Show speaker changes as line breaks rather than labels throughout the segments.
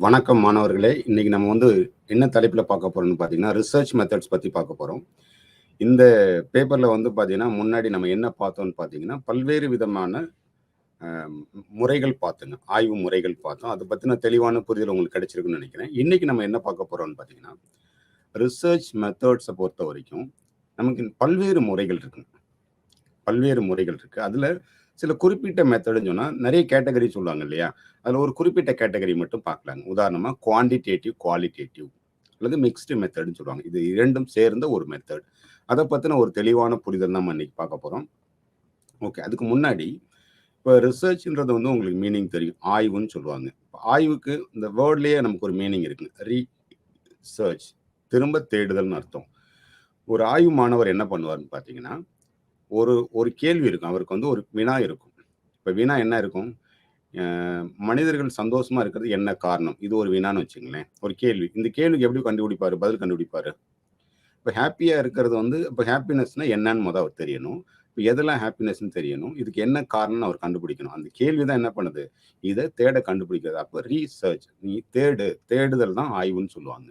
வணக்கம் மாணவர்களே. இன்னைக்கு நம்ம என்ன தலைப்பில் பார்க்க போறோம்னு பார்த்தீங்கன்னா, ரிசர்ச் மெத்தட்ஸ் பற்றி பார்க்க போகிறோம். இந்த பேப்பரில் பார்த்தீங்கன்னா, முன்னாடி நம்ம என்ன பார்த்தோம்னு பார்த்தீங்கன்னா, பல்வேறு விதமான முறைகள் பார்த்தோங்க. ஆய்வு முறைகள் பார்த்தோம். அதை பற்றின தெளிவான புரிதல் உங்களுக்கு கிடைச்சிருக்குன்னு நினைக்கிறேன். இன்னைக்கு நம்ம என்ன பார்க்க போகிறோம்னு பார்த்தீங்கன்னா, ரிசர்ச் மெத்தட்ஸை பொறுத்த வரைக்கும் நமக்கு பல்வேறு முறைகள் இருக்குங்க. பல்வேறு முறைகள் இருக்குது. அதில் சில குறிப்பிட்ட மெத்தடுன்னு சொன்னால் நிறைய கேட்டகரி சொல்லுவாங்க இல்லையா? அதில் ஒரு குறிப்பிட்ட கேட்டகரி மட்டும் பார்க்கலாங்க. உதாரணமாக குவான்டிடேட்டிவ், குவாலிட்டேட்டிவ் அல்லது மிக்ஸ்டு மெத்தட்னு சொல்லுவாங்க. இது இரண்டும் சேர்ந்த ஒரு மெத்தட். அதை பற்றின ஒரு தெளிவான புரிதல் நம்ம இன்னைக்கு பார்க்க போகிறோம். ஓகே, அதுக்கு முன்னாடி இப்போ ரிசர்ச்ன்றது உங்களுக்கு மீனிங் தெரியும். ஆய்வுன்னு சொல்லுவாங்க. ஆய்வுக்கு இந்த வேர்ட்லேயே நமக்கு ஒரு மீனிங் இருக்குங்க. ரீசர்ச், திரும்ப தேடுதல்னு அர்த்தம். ஒரு ஆய்வு மாணவர் என்ன பண்ணுவார்னு பார்த்தீங்கன்னா, ஒரு கேள்வி இருக்கும். அவருக்கு ஒரு வினா இருக்கும். இப்போ வினா என்ன இருக்கும்? மனிதர்கள் சந்தோஷமா இருக்கிறது என்ன காரணம்? இது ஒரு வினான்னு வச்சுங்களேன். ஒரு கேள்வி. இந்த கேள்விக்கு எப்படி கண்டுபிடிப்பாரு? பதில் கண்டுபிடிப்பாரு. இப்போ ஹாப்பியா இருக்கிறது இப்போ ஹாப்பினஸ்னா என்னன்னு அவர் தெரியணும். இப்போ எதெல்லாம் ஹாப்பினஸ்ன்னு தெரியணும். இதுக்கு என்ன காரணம்னு அவர் கண்டுபிடிக்கணும். அந்த கேள்வி தான் என்ன பண்ணுது? இதை தேட கண்டுபிடிக்கிறது. அப்போ ரீசர்ச், நீ தேடுதல் தான் ஆய்வுன்னு சொல்லுவாங்க.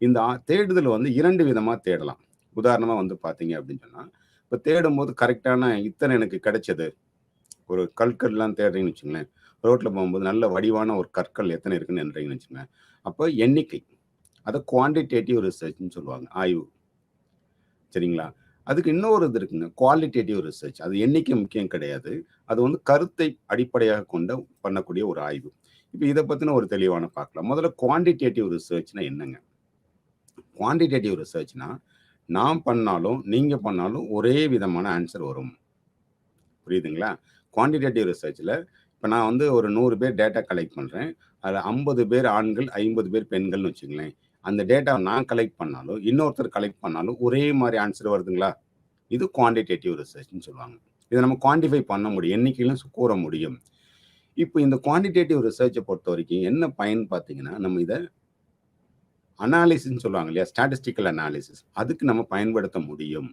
இந்த தேடுதல் இரண்டு விதமா தேடலாம். உதாரணமா பார்த்தீங்க அப்படின்னு சொன்னா, இப்போ தேடும்போது கரெக்டான இத்தனை எனக்கு கிடைச்சது. ஒரு கற்கள்லாம் தேடுறீங்கன்னு வச்சுங்களேன். ரோட்ல போகும்போது நல்ல வடிவான ஒரு கற்கள் எத்தனை இருக்குன்னு எண்றீங்கன்னு வச்சுங்களேன். அப்போ எண்ணிக்கை, அதை குவான்டிடேட்டிவ் ரிசர்ச்னு சொல்லுவாங்க, ஆய்வு. சரிங்களா? அதுக்கு இன்னொரு இது இருக்குங்க, குவாலிட்டேட்டிவ் ரிசர்ச். அது எண்ணிக்கை முக்கியம் கிடையாது. அது கருத்தை அடிப்படையாக கொண்ட பண்ணக்கூடிய ஒரு ஆய்வு. இப்போ இதை பற்றின ஒரு தெளிவான பார்க்கலாம். முதல்ல குவான்டிடேட்டிவ் ரிசர்ச்னா என்னங்க? குவான்டிடேட்டிவ் ரிசர்ச்னா நான் பண்ணாலும் நீங்க பண்ணாலும் ஒரே விதமான ஆன்சர் வரும். புரியுதுங்களா? குவான்டிடேட்டிவ் ரிசர்ச்சில் இப்போ நான் ஒரு 100 பேர் டேட்டா கலெக்ட் பண்ணுறேன். அதில் 50 பேர் ஆண்கள், 50 பேர் பெண்கள்னு வச்சுங்களேன். அந்த டேட்டா நான் கலெக்ட் பண்ணாலும் இன்னொருத்தர் கலெக்ட் பண்ணாலும் ஒரே மாதிரி ஆன்சர் வருதுங்களா? இது குவான்டிடேட்டிவ் ரிசர்ச்னு சொல்லுவாங்க. இதை நம்ம குவான்டிஃபை பண்ண முடியும், எண்ணிக்கையிலும் கூற முடியும். இப்போ இந்த குவான்டிடேட்டிவ் ரிசர்ச்சை பொறுத்த வரைக்கும் என்ன பயன் பார்த்தீங்கன்னா, நம்ம இதை அனாலிசிஸ்ன்னு சொல்லுவாங்க இல்லையா? ஸ்டாட்டிஸ்டிக்கல் அனாலிசிஸ், அதுக்கு நம்ம பயன்படுத்த முடியும்.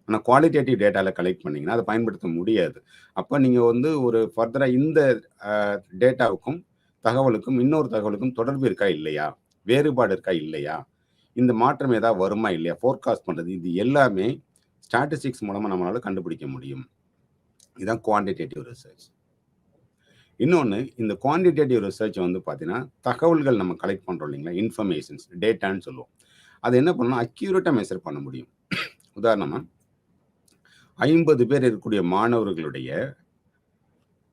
ஆனால் குவாலிட்டேட்டிவ் டேட்டாவில் கலெக்ட் பண்ணிங்கன்னா அதை பயன்படுத்த முடியாது. அப்போ நீங்கள் ஒரு ஃபர்தராக இந்த டேட்டாவுக்கும் தகவலுக்கும் இன்னொரு தகவலுக்கும் தொடர்பு இருக்கா இல்லையா, வேறுபாடு இருக்கா இல்லையா, இந்த மாற்றம் ஏதாவது வருமா இல்லையா, ஃபோர்காஸ்ட் பண்ணுறது, இது எல்லாமே ஸ்டாட்டிஸ்டிக்ஸ் மூலமாக நம்மளால் கண்டுபிடிக்க முடியும். இதுதான் குவான்டிடேட்டிவ் ரிசர்ச். இன்னொன்று, இந்த குவான்டிடேட்டிவ் ரிசர்ச் பார்த்தீங்கன்னா, தகவல்கள் நம்ம கலெக்ட் பண்ணுறோம் இல்லைங்களா, இன்ஃபர்மேஷன்ஸ், டேட்டான்னு சொல்லுவோம். அதை என்ன பண்ணணும், அக்யூரேட்டாக மெஷர் பண்ண முடியும். உதாரணமாக 50 பேர் இருக்கக்கூடிய மாணவர்களுடைய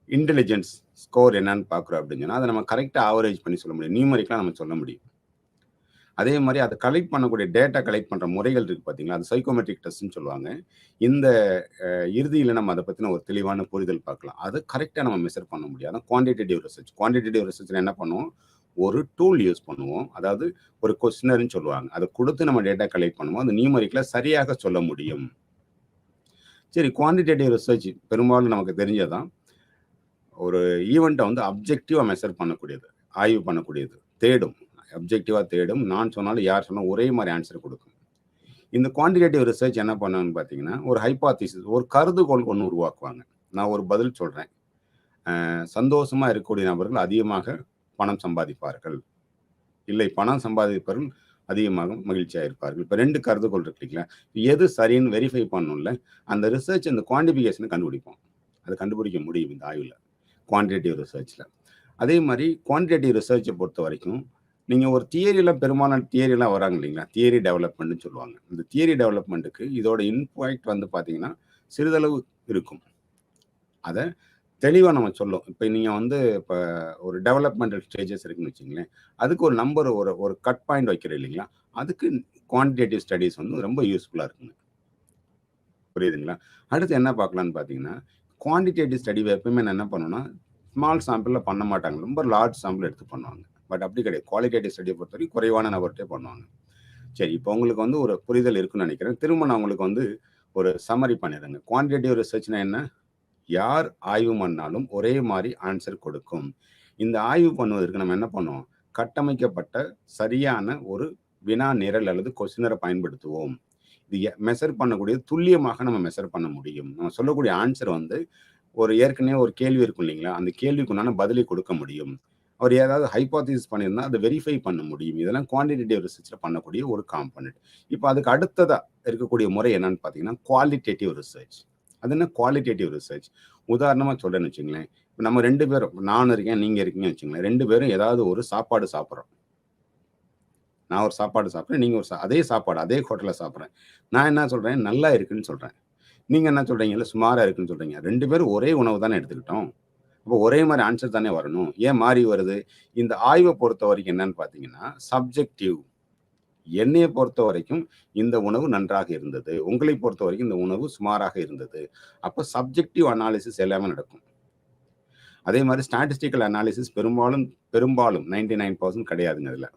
இன்டெலிஜென்ஸ் ஸ்கோர் என்னன்னு பார்க்குறோம் அப்படின்னு சொன்னால் அதை நம்ம கரெக்டாக ஆவரேஜ் பண்ணி சொல்ல முடியும். நியூமரிக்கலாக நம்ம சொல்ல முடியும். அதே மாதிரி அதை கலெக்ட் பண்ணக்கூடிய டேட்டா கலெக்ட் பண்ணுற முறைகள் இருக்குது பார்த்தீங்களா, அது சைக்கோமெட்ரிக் டெஸ்ட்னு சொல்லுவாங்க. இந்த இறுதியில் நம்ம அதை பற்றின ஒரு தெளிவான புரிதல் பார்க்கலாம். அதை கரெக்டாக நம்ம மெஷர் பண்ண முடியும். அதான் குவான்டிடேட்டிவ் ரிசர்ச். குவான்டிடேட்டிவ் ரிசர்ச்சில் என்ன பண்ணுவோம், ஒரு டூல் யூஸ் பண்ணுவோம். அதாவது ஒரு கொஸ்டினர்னு சொல்லுவாங்க. அதை கொடுத்து நம்ம டேட்டா கலெக்ட் பண்ணுவோம். அது நியூமரிக்கலாக சரியாக சொல்ல முடியும். சரி, குவான்டிடேட்டிவ் ரிசர்ச் பெரும்பாலும் நமக்கு தெரிஞ்சதான். ஒரு ஈவெண்ட்டை அப்ஜெக்டிவாக மெஷர் பண்ணக்கூடியது, ஆய்வு பண்ணக்கூடியது, தேடும், அப்ஜெக்டிவாக தேடும். நான் சொன்னாலும் யார் சொன்னாலும் ஒரே மாதிரி ஆன்சர் கொடுக்கும். இந்த குவான்டிடேட்டிவ் ரிசர்ச் என்ன பண்ணணும்னு பார்த்தீங்கன்னா, ஒரு ஹைபாத்திசிஸ், ஒரு கருதுகோள் ஒன்று உருவாக்குவாங்க. நான் ஒரு பதில் சொல்கிறேன், சந்தோஷமாக இருக்கக்கூடிய நபர்கள் அதிகமாக பணம் சம்பாதிப்பார்கள், இல்லை பணம் சம்பாதிப்பவர்கள் அதிகமாக மகிழ்ச்சியாக இருப்பார்கள். இப்போ 2 கருதுகோள் இருக்கு இல்லைங்களா, எது சரின்னு வெரிஃபை பண்ணணும்ல, அந்த ரிசர்ச் அந்த குவான்டிஃபிகேஷனை கண்டுபிடிப்போம். அதை கண்டுபிடிக்க முடியும் இந்த ஆய்வில், குவான்டிடேட்டிவ் ரிசர்ச்சில். அதே மாதிரி குவான்டிடேட்டிவ் ரிசர்ச்சை பொறுத்த வரைக்கும் நீங்கள் ஒரு தியரியில், பெரும்பாலான தியரிலாம் வராங்க இல்லைங்களா, தியரி டெவலப்மெண்ட்னு சொல்லுவாங்க. இந்த தியரி டெவலப்மெண்ட்டுக்கு இதோட இம்பாக்ட் பார்த்தீங்கன்னா சிறிதளவு இருக்கும். அதை தெளிவாக நம்ம சொல்லும். இப்போ நீங்கள் இப்போ ஒரு டெவலப்மெண்டல் ஸ்டேஜஸ் இருக்குன்னு வச்சுங்களேன், அதுக்கு ஒரு நம்பர், ஒரு கட் பாயிண்ட் வைக்கிறோம் இல்லைங்களா, அதுக்கு குவான்டிடேட்டிவ் ஸ்டடீஸ் ரொம்ப யூஸ்ஃபுல்லாக இருக்குங்க. புரியுதுங்களா? அடுத்து என்ன பார்க்கலான்னு பார்த்தீங்கன்னா, குவான்டிடேட்டிவ் ஸ்டடி எப்பவுமே என்ன பண்ணணும்னா, ஸ்மால் சாம்பிளில் பண்ண மாட்டாங்க, ரொம்ப லார்ஜ் சாம்பிள் எடுத்து பண்ணுவாங்க. பட் அப்படி கிடையாது. குவாலிட்டேட்டிவ் ஸ்டடியை பொறுத்த வரைக்கும் குறைவான நபர்கிட்டே பண்ணுவாங்க. சரி, இப்போ உங்களுக்கு ஒரு புரிதல் இருக்குன்னு நினைக்கிறேன். திரும்ப நான் உங்களுக்கு ஒரு சம்மரி பண்ணிடுறேங்க. குவான்டிடேட்டிவ் ரிசர்ச்னா என்ன? யார் ஆய்வு பண்ணாலும் ஒரே மாதிரி ஆன்சர் கொடுக்கும். இந்த ஆய்வு பண்ணுவதற்கு நம்ம என்ன பண்ணுவோம், கட்டமைக்கப்பட்ட சரியான ஒரு வினா நிரல் அல்லது கொஸ்டினரை பயன்படுத்துவோம். இது மெஷர் பண்ணக்கூடிய துல்லியமாக நம்ம மெஷர் பண்ண முடியும். நம்ம சொல்லக்கூடிய ஆன்சர் ஏற்கனவே ஒரு கேள்வி இருக்கும் இல்லைங்களா, அந்த கேள்விக்குண்டான பதிலை கொடுக்க முடியும். அவர் ஏதாவது ஹைப்போதீசிஸ் பண்ணியிருந்தா அதை வெரிஃபை பண்ண முடியும். இதெல்லாம் குவான்டிடேட்டிவ் ரிசர்ச்சில் பண்ணக்கூடிய ஒரு காம்பனண்ட். இப்போ அதுக்கு அடுத்ததாக இருக்கக்கூடிய முறை என்னன்னு பார்த்தீங்கன்னா குவாலிட்டேட்டிவ் ரிசர்ச். அது என்ன குவாலிட்டேட்டிவ் ரிசர்ச்? உதாரணமாக சொல்கிறேன்னு வச்சுங்களேன், இப்போ நம்ம 2 பேரும், நான் இருக்கேன், நீங்கள் இருக்கீங்கன்னு வச்சுங்களேன், 2 பேரும் ஏதாவது ஒரு சாப்பாடு சாப்பிட்றோம். நான் ஒரு சாப்பாடு சாப்பிட்றேன், நீங்கள் ஒரு அதே சாப்பாடு அதே ஹோட்டலில் சாப்பிட்றேன். நான் என்ன சொல்கிறேன், நல்லா இருக்குன்னு சொல்கிறேன். நீங்கள் என்ன சொல்கிறீங்க, இல்லை சுமாராக இருக்குன்னு சொல்கிறீங்க. 2 பேரும் ஒரே உணவு தானே எடுத்துக்கிட்டோம். அப்போ ஒரே மாதிரி ஆன்சர் தானே வரணும். ஏன் மாறி வருது? இந்த ஆய்வை பொறுத்த வரைக்கும் என்னன்னு பார்த்தீங்கன்னா சப்ஜெக்டிவ். என்னையை பொறுத்த வரைக்கும் இந்த உணவு நன்றாக இருந்தது, உங்களை பொறுத்த வரைக்கும் இந்த உணவு சுமாராக இருந்தது. அப்போ சப்ஜெக்டிவ் அனாலிசிஸ் எல்லாமே நடக்கும். அதே மாதிரி ஸ்டாட்டிஸ்டிக்கல் அனாலிசிஸ் பெரும்பாலும் 99% கிடையாதுங்க. அதில்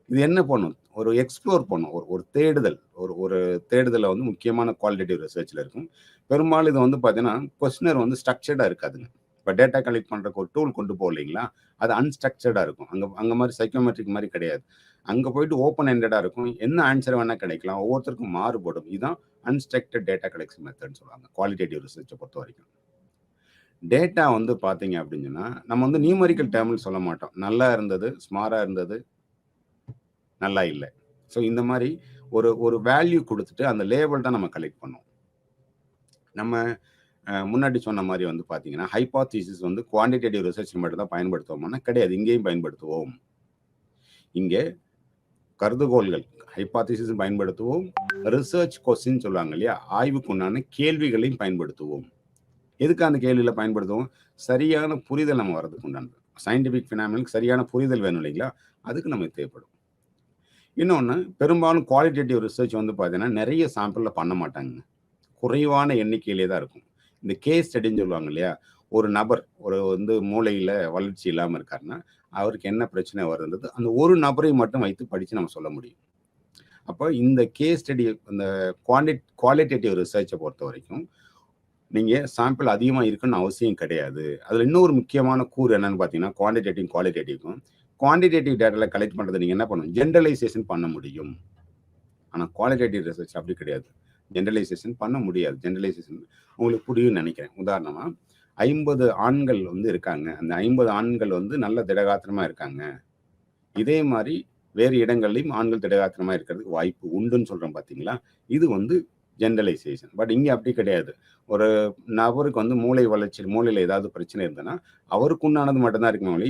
இது என்ன பண்ணும், ஒரு எக்ஸ்ப்ளோர் பண்ணும், ஒரு தேடுதல், ஒரு தேடுதலை வந்து முக்கியமான குவாலிட்டேட்டிவ் ரிசர்ச்சில் இருக்கும். பெரும்பாலும் இது வந்து பார்த்தீங்கன்னா கொஸ்டினர் வந்து ஸ்ட்ரக்சர்டாக இருக்காதுங்க. இப்போ டேட்டா கலெக்ட் பண்ணுறக்கு ஒரு டூல் கொண்டு போகலைங்களா, அது அன்ஸ்ட்ரக்சர்டாக இருக்கும். அங்கே மாதிரி சைக்கோமெட்ரிக் மாதிரி கிடையாது. அங்கே போயிட்டு ஓப்பன் எண்டடாக இருக்கும். என்ன ஆன்சர் வேணால் கிடைக்கலாம், ஒவ்வொருத்தருக்கும் மாறுபடும். இதுதான் அன்ஸ்ட்ரக்சர்ட் டேட்டா கலெக்ஷன் மெத்தட்னு சொல்லுவாங்க குவாலிட்டேட்டிவ் ரிசர்ச்சை பொறுத்த வரைக்கும். டேட்டா வந்து பார்த்தீங்க அப்படின்னு சொன்னால் நம்ம வந்து நியூமரிக்கல் டேர்மில் சொல்ல மாட்டோம். நல்லா இருந்தது, ஸ்மாராக இருந்தது, நல்லா இல்லை. ஸோ இந்த மாதிரி ஒரு வேல்யூ கொடுத்துட்டு அந்த லேபிள் தான் நம்ம கலெக்ட் பண்ணோம். நம்ம முன்னாடி சொன்ன மாதிரி வந்து பார்த்தீங்கன்னா ஹைப்போதீசிஸ் வந்து குவான்டிடேட்டிவ் ரிசர்ச் மட்டும் தான் பயன்படுத்துவோம்னா கிடையாது, இங்கேயும் பயன்படுத்துவோம். இங்கே கருதுகோள்கள் ஹைப்போதீசிஸ் பயன்படுத்துவோம், ரிசர்ச் கொஸ்டின் சொல்லுவாங்க இல்லையா, ஆய்வுக்கு உண்டான கேள்விகளையும் பயன்படுத்துவோம். எதுக்கு அந்த கேள்வியில பயன்படுத்துவோம்? சரியான புரிதல் நம்ம வர்றதுக்கு உண்டானது. சயின்டிஃபிக் ஃபினாமினலுக்கு சரியான புரிதல் வேணும் இல்லைங்களா, அதுக்கு நமக்கு தேவைப்படும். இன்னொன்று, பெரும்பாலும் குவாலிட்டேட்டிவ் ரிசர்ச் வந்து பார்த்தீங்கன்னா நிறைய சாம்பிளில் பண்ண மாட்டாங்க, குறைவான எண்ணிக்கையிலே தான் இருக்கும். இந்த கேஸ் ஸ்டடின்னு சொல்லுவாங்க இல்லையா, ஒரு நபர் வந்து மூளையில் வளர்ச்சி இல்லாமல் இருக்காருன்னா அவருக்கு என்ன பிரச்சனை வருதுன்றது அந்த ஒரு நபரை மட்டும் வைத்து படித்து நம்ம சொல்ல முடியும். அப்போ இந்த கேஸ் ஸ்டடி, இந்த குவாலிட்டேட்டிவ் ரிசர்ச்சை பொறுத்த வரைக்கும் நீங்கள் சாம்பிள் அதிகமாக இருக்குன்னு அவசியம் கிடையாது. அதில் இன்னொரு முக்கியமான கூறு என்னன்னு பார்த்தீங்கன்னா குவாலிட்டேட்டிவ்க்கும் குவான்டிடேட்டிவ் டேட்டாவில் கலெக்ட் பண்ணுறது நீங்கள் என்ன பண்ணணும், ஜென்ரலைசேஷன் பண்ண முடியும். ஆனால் குவாலிட்டேட்டிவ் ரிசர்ச் அப்படி கிடையாது, ஜென்ரலைசேஷன் பண்ண முடியாது. ஜென்ரலைசேஷன் உங்களுக்கு புரியும்னு நினைக்கிறேன். உதாரணமாக 50 ஆண்கள் வந்து இருக்காங்க, அந்த 50 ஆண்கள் வந்து நல்ல திடகாத்திரமாக இருக்காங்க, இதே மாதிரி வேறு இடங்கள்லையும் ஆண்கள் திடகாத்திரமாக இருக்கிறதுக்கு வாய்ப்பு உண்டுன்னு சொல்கிறோம் பார்த்தீங்களா, இது வந்து ஜென்ரலைசேஷன். பட் இங்கே அப்படி கிடையாது. ஒரு நபருக்கு வந்து மூளை வளர்ச்சி, மூளையில் ஏதாவது பிரச்சனை இருந்ததுன்னா அவருக்கு உண்டானது மட்டும்தான் இருக்குமே,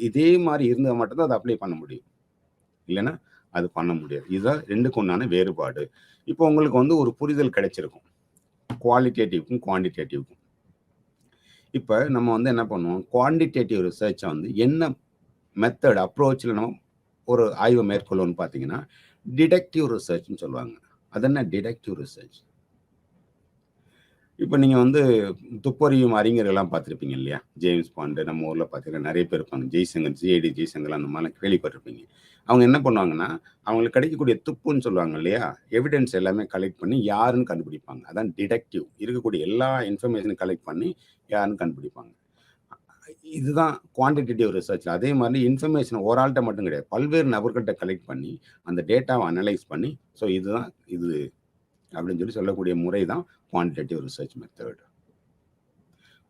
இதே மாதிரி இருந்தால் மட்டும்தான் அதை அப்ளை பண்ண முடியும், இல்லைன்னா அது பண்ண முடியாது. இதுதான் ரெண்டுக்கு உண்டான வேறுபாடு. இப்போ உங்களுக்கு வந்து ஒரு புரிதல் கிடைச்சிருக்கும் குவாலிட்டேட்டிவ்க்கும் குவான்டிடேட்டிவ்க்கும். இப்போ நம்ம வந்து என்ன பண்ணுவோம், குவான்டிடேட்டிவ் ரிசர்ச்சை வந்து என்ன மெத்தட் அப்ரோச்சில் நம்ம ஒரு ஆய்வை மேற்கொள்ளணும்னு பார்த்தீங்கன்னா டிடக்டிவ் ரிசர்ச்னு சொல்லுவாங்க. அது என்ன டிடக்டிவ் ரிசர்ச்? இப்போ நீங்கள் வந்து துப்பறியும் அறிஞர்கள்லாம் பார்த்துருப்பீங்க இல்லையா, ஜேம்ஸ் பாண்டு, நம்ம ஊரில் பார்த்தீங்கன்னா நிறைய பேர் இருப்பாங்க, ஜெய்சங்கர், சிஐடி ஜெய்சங்கர், அந்த மாதிரிலாம் கேள்விப்பட்டிருப்பீங்க. அவங்க என்ன பண்ணுவாங்கன்னா அவங்களுக்கு கிடைக்கக்கூடிய துப்புன்னு சொல்லுவாங்க இல்லையா, எவிடன்ஸ் எல்லாமே கலெக்ட் பண்ணி யாருன்னு கண்டுபிடிப்பாங்க. அதான் டிடக்டிவ். இருக்கக்கூடிய எல்லா இன்ஃபர்மேஷனும் கலெக்ட் பண்ணி யாருன்னு கண்டுபிடிப்பாங்க. இதுதான் குவான்டிடேட்டிவ் ரிசர்ச். அதே மாதிரி இன்ஃபர்மேஷன் ஒரு ஆள்கிட்ட மட்டும் கிடையாது, பல்வேறு நபர்கள்ட்ட கலெக்ட் பண்ணி அந்த டேட்டாவை அனலைஸ் பண்ணி ஸோ இதுதான் இது அப்படின்னு சொல்லக்கூடிய முறை தான் quantitative research method.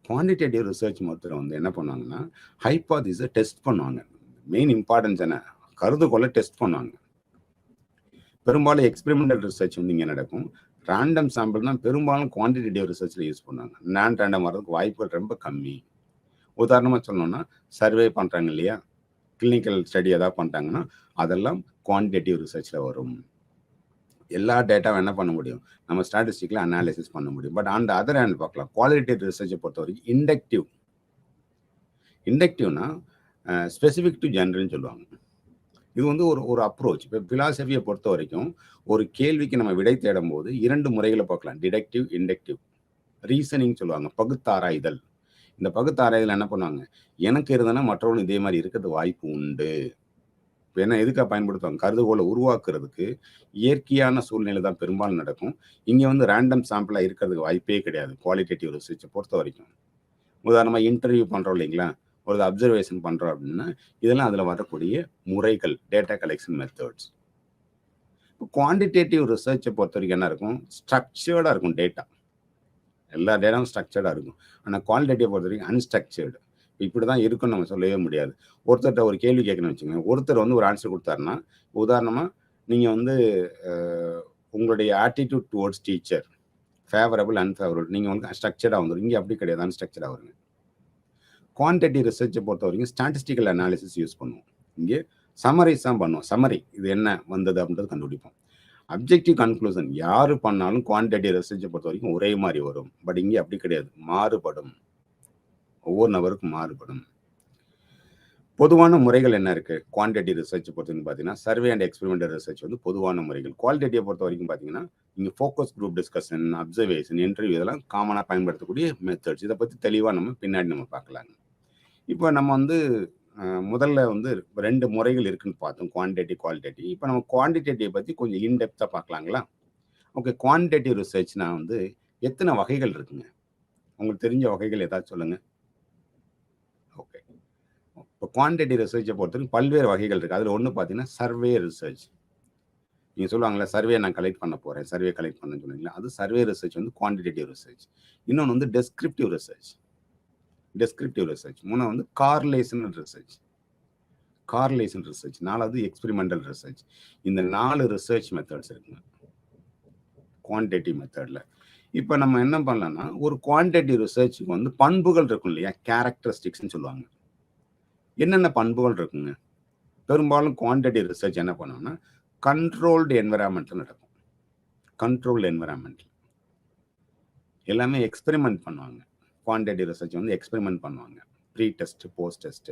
Quantitative research method வந்து என்ன பண்ணுவாங்கன்னா ஹைப்போதீஸை டெஸ்ட் பண்ணுவாங்க. மெயின் இம்பார்ட்டன்ஸ் என்ன, கருதுகோளை டெஸ்ட் பண்ணுவாங்க. பெரும்பாலும் எக்ஸ்பெரிமெண்டல் ரிசர்ச் வந்து இங்கே நடக்கும். ரேண்டம் சாம்பிள் தான் பெரும்பாலும் குவான்டிடேட்டிவ் ரிசர்ச்சில் யூஸ் பண்ணுவாங்க. நான் ரேண்டம் வர்றதுக்கு வாய்ப்புகள் ரொம்ப கம்மி. உதாரணமாக சொல்லணும்னா சர்வே பண்ணுறாங்க இல்லையா, கிளினிக்கல் ஸ்டடி எதாவது பண்ணுறாங்கன்னா அதெல்லாம் குவான்டிடேட்டிவ் ரிசர்ச்சில் வரும். எல்லா டேட்டாவும் என்ன பண்ண முடியும், நம்ம ஸ்டாட்டிஸ்டிக்கில் அனாலிசிஸ் பண்ண முடியும். பட் அந்த அதர் ஹேண்ட் பார்க்கலாம், குவாலிட்டேட்டிவ் ரிசர்ச்சை பொறுத்த வரைக்கும் இண்டக்டிவ்னா ஸ்பெசிஃபிக் டு ஜென்ரல்னு சொல்லுவாங்க. இது வந்து ஒரு அப்ரோச். இப்போ ஃபிலாசபியை பொறுத்த வரைக்கும் ஒரு கேள்விக்கு நம்ம விடை தேடும் போது 2 முறைகளை பார்க்கலாம், டிடக்டிவ், இண்டக்டிவ். ரீசனிங் சொல்லுவாங்க, பகுத்தாராய்தல். இந்த பகுத்தாராய்தல் என்ன பண்ணுவாங்க, எனக்கு இருந்ததுன்னா மற்றவங்களும் இதே மாதிரி இருக்கிறது வாய்ப்பு உண்டு. இப்போ என்ன எதுக்காக பயன்படுத்துவாங்க, கருதுகோளை உருவாக்குறதுக்கு. இயற்கையான சூழ்நிலை தான் பெரும்பாலும் நடக்கும். இங்கே வந்து ரேண்டம் சாம்பிளாக இருக்கிறதுக்கு வாய்ப்பே கிடையாது குவாலிட்டேட்டிவ் ரிசர்ச்சை பொறுத்த வரைக்கும். உதாரணமாக இன்டர்வியூ பண்ணுறோம் இல்லைங்களா, ஒரு அப்சர்வேஷன் பண்ணுறோம் அப்படின்னா இதெல்லாம் அதில் வரக்கூடிய முறைகள், டேட்டா கலெக்ஷன் மெத்தட்ஸ். இப்போ குவான்டிடேட்டிவ் ரிசர்ச்சை பொறுத்த வரைக்கும் என்ன இருக்கும், ஸ்ட்ரக்சர்டாக இருக்கும் டேட்டா. எல்லா டேட்டாவும் ஸ்ட்ரக்சர்டாக இருக்கும். ஆனால் குவாலிட்டேட்டிவ் பொறுத்த வரைக்கும் அன்ஸ்ட்ரக்சர்டு. இப்படி தான் இருக்குன்னு நம்ம சொல்லவே முடியாது. ஒருத்தர்ட்ட ஒரு கேள்வி கேட்கணும்னு வச்சுக்கோங்க. ஒருத்தர் வந்து ஒரு ஆன்சர் குடுத்தாருன்னா, உதாரணமா நீங்க வந்து அ உங்களுடைய attitude towards teacher favourable, unfavourable நீங்க வந்து ஸ்ட்ரக்சர்டா வந்துரும். இங்க அப்படி கிடையாது. அன்ஸ்ட்ரக்சர்டா வருங்க. குவான்டிட்டி ரிசர்ச்ச பொறுத்தவரைக்கும் ஸ்டாட்டிஸ்டிக்கல் அனாலிசிஸ் யூஸ் பண்ணுவோம். இங்கே சம்மரைஸ் தான் பண்ணுவோம். சம்மரி இது என்ன வந்தது அப்படின்றது கண்டுபிடிப்போம். அப்ஜெக்டிவ் கன்க்ளூஷன் யாரு பண்ணாலும் குவான்டிட்டி ரிசர்ச்ச பொறுத்தவரைக்கும் ஒரே மாரி வரும். பட் இங்கே அப்படி கிடையாது. மாறுபடும். ஒவ்வொரு நபருக்கும் மாறுபடும். பொதுவான முறைகள் என்ன இருக்கு? குவான்டிட்டி ரிசர்ச் பொறுத்தவரைக்கும் பார்த்தீங்கன்னா, சர்வே அண்ட் எக்ஸ்பெரிமெண்டல் ரிசர்ச் வந்து பொதுவான முறைகள். குவாலிட்டேட்டிவ பொறுத்தவரைக்கும் பார்த்தீங்கன்னா, நீங்க focus group discussion, observation, interview இதெல்லாம் காமனா பயன்படுத்தக்கூடிய மெத்தட்ஸ். இத பத்தி தெளிவா நம்ம பின்னாடி நம்ம பார்க்கலாங்க. இப்ப நம்ம வந்து முதல்ல வந்து 2 முறைகள் இருக்குன்னு பார்த்தோம். Quantity, qualitative. இப்ப நம்ம குவான்டிடேட்டிவ் பத்தி கொஞ்சம் இன் டெப்த்தா பார்க்கலாங்களா? ஓகே. குவான்டிடேட்டிவ் ரிசர்ச்னா வந்து எத்தன வகைகள் இருக்குங்க? உங்களுக்கு தெரிஞ்ச வகைகள் ஏதாச்சும் சொல்லுங்க. ஓகே. இப்போ குவான்டிடேட்டிவ் ரிசர்ச்ச பொறுத்தவரைக்கும் பல்வேறு வகைகள் இருக்கு. அதுல ஒண்ணு பார்த்தீங்கன்னா, சர்வே ரிசர்ச். நீங்க சொல்லுவாங்கல்ல, சர்வே நான் கலெக்ட் பண்ண போறேன். சர்வே கலெக்ட் பண்ணேன்னு சொன்னீங்கல்ல, அது சர்வே ரிசர்ச் வந்து குவான்டிடேட்டிவ் ரிசர்ச். இன்னொன்னு வந்து டெஸ்கிரிப்டிவ் ரிசர்ச். Descriptive research. மூணாவது வந்து கார்லேஷனல் ரிசர்ச். Correlation research. 4வது எக்ஸ்பெரிமெண்டல் ரிசர்ச். இந்த 4 ரிசர்ச் மெத்தட்ஸ் இருக்குங்க. குவான்டிடேட்டிவ் மெத்தட்ல. இப்ப நம்ம என்ன பண்ணலாம்னா, ஒரு குவான்டிடேட்டிவ் ரிசர்ச்சுக்கு வந்து பண்புகள் இருக்கும் இல்லையா? கேரக்டரிஸ்டிக்ஸ்ன்னு சொல்லுவாங்க. என்னென்ன பண்புகள் இருக்குங்க? பெரும்பாலும் குவான்டிடேட்டிவ் ரிசர்ச் என்ன பண்ணுவாங்கன்னா, கண்ட்ரோல்டு என்வைரன்மென்ட்ல நடக்கும். Controlled environment. எல்லாமே எக்ஸ்பெரிமென்ட் பண்ணுவாங்க. குவான்டிடேட்டிவ் ரிசர்ச் வந்து எக்ஸ்பெரிமென்ட் பண்ணுவாங்க. ப்ரீ டெஸ்ட், போஸ்ட் டெஸ்ட்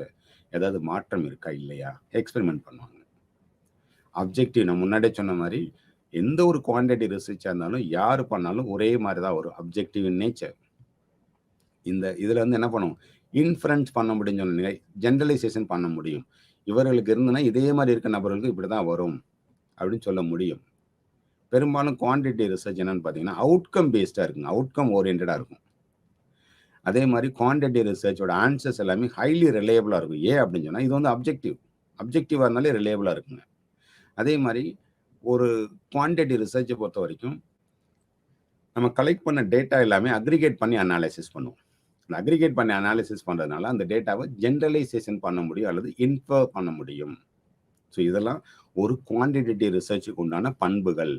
ஏதாவது மாற்றம் இருக்கா இல்லையா? எக்ஸ்பெரிமென்ட் பண்ணுவாங்க. அப்ஜெக்டிவ் நான் முன்னாடியே சொன்ன மாரி, எந்த ஒரு குவான்டிடேட்டிவ் ரிசர்ச்சா இருந்தாலும் யாரு பண்ணாலும் ஒரே மாரி தான் வரும். Objective in nature. இதுல வந்து என்ன பண்ணுவோம்? இன்ஃபரன்ஸ் பண்ண முடியும்னு சொன்னீங்க. ஜெனரலைசேஷன் பண்ண முடியும். இவர்களுக்கு இருந்ததுன்னா இதே மாரி இருக்க நபர்களுக்கு இப்படிதான் வரும் அப்படின்னு சொல்ல முடியும். பெரும்பாலும் குவான்டிடேட்டிவ் ரிசர்ச் என்னன்னு பார்த்தீங்கன்னா, அவுட்கம் பேஸ்டா இருக்குங்க. அவுட்கம் ஓரியன்டடா இருக்கும். அதே மாரி குவான்டிடேட்டிவ் ரிசர்ச்சோட ஆன்சர்ஸ் எல்லாமே ஹைலி ரிலையபிளா இருக்கும். ஏன் அப்படின்னு சொன்னா, இது வந்து அப்ஜெக்டிவ். அப்ஜெக்டிவா இருந்தாலே ரிலையபிளா இருக்குங்க. அதே மாரி ஒரு குவான்டிடேட்டிவ் ரிசர்ச்ச பொறுத்தவரைக்கும், நம்ம கலெக்ட் பண்ண டேட்டா எல்லாமே அக்ரிகேட் பண்ணி அனாலிசிஸ் பண்ணுவோம். இந்த அக்ரிகேட் பண்ணி அனாலிசிஸ் பண்றதுனால, அந்த டேட்டாவ ஜெனரலைசேஷன் பண்ண முடியும் அல்லது இன்ஃபர் பண்ண முடியும். ஸோ இதெல்லாம் ஒரு குவான்டிடேட்டிவ் ரிசர்ச்சுக்கு உண்டான பண்புகள்.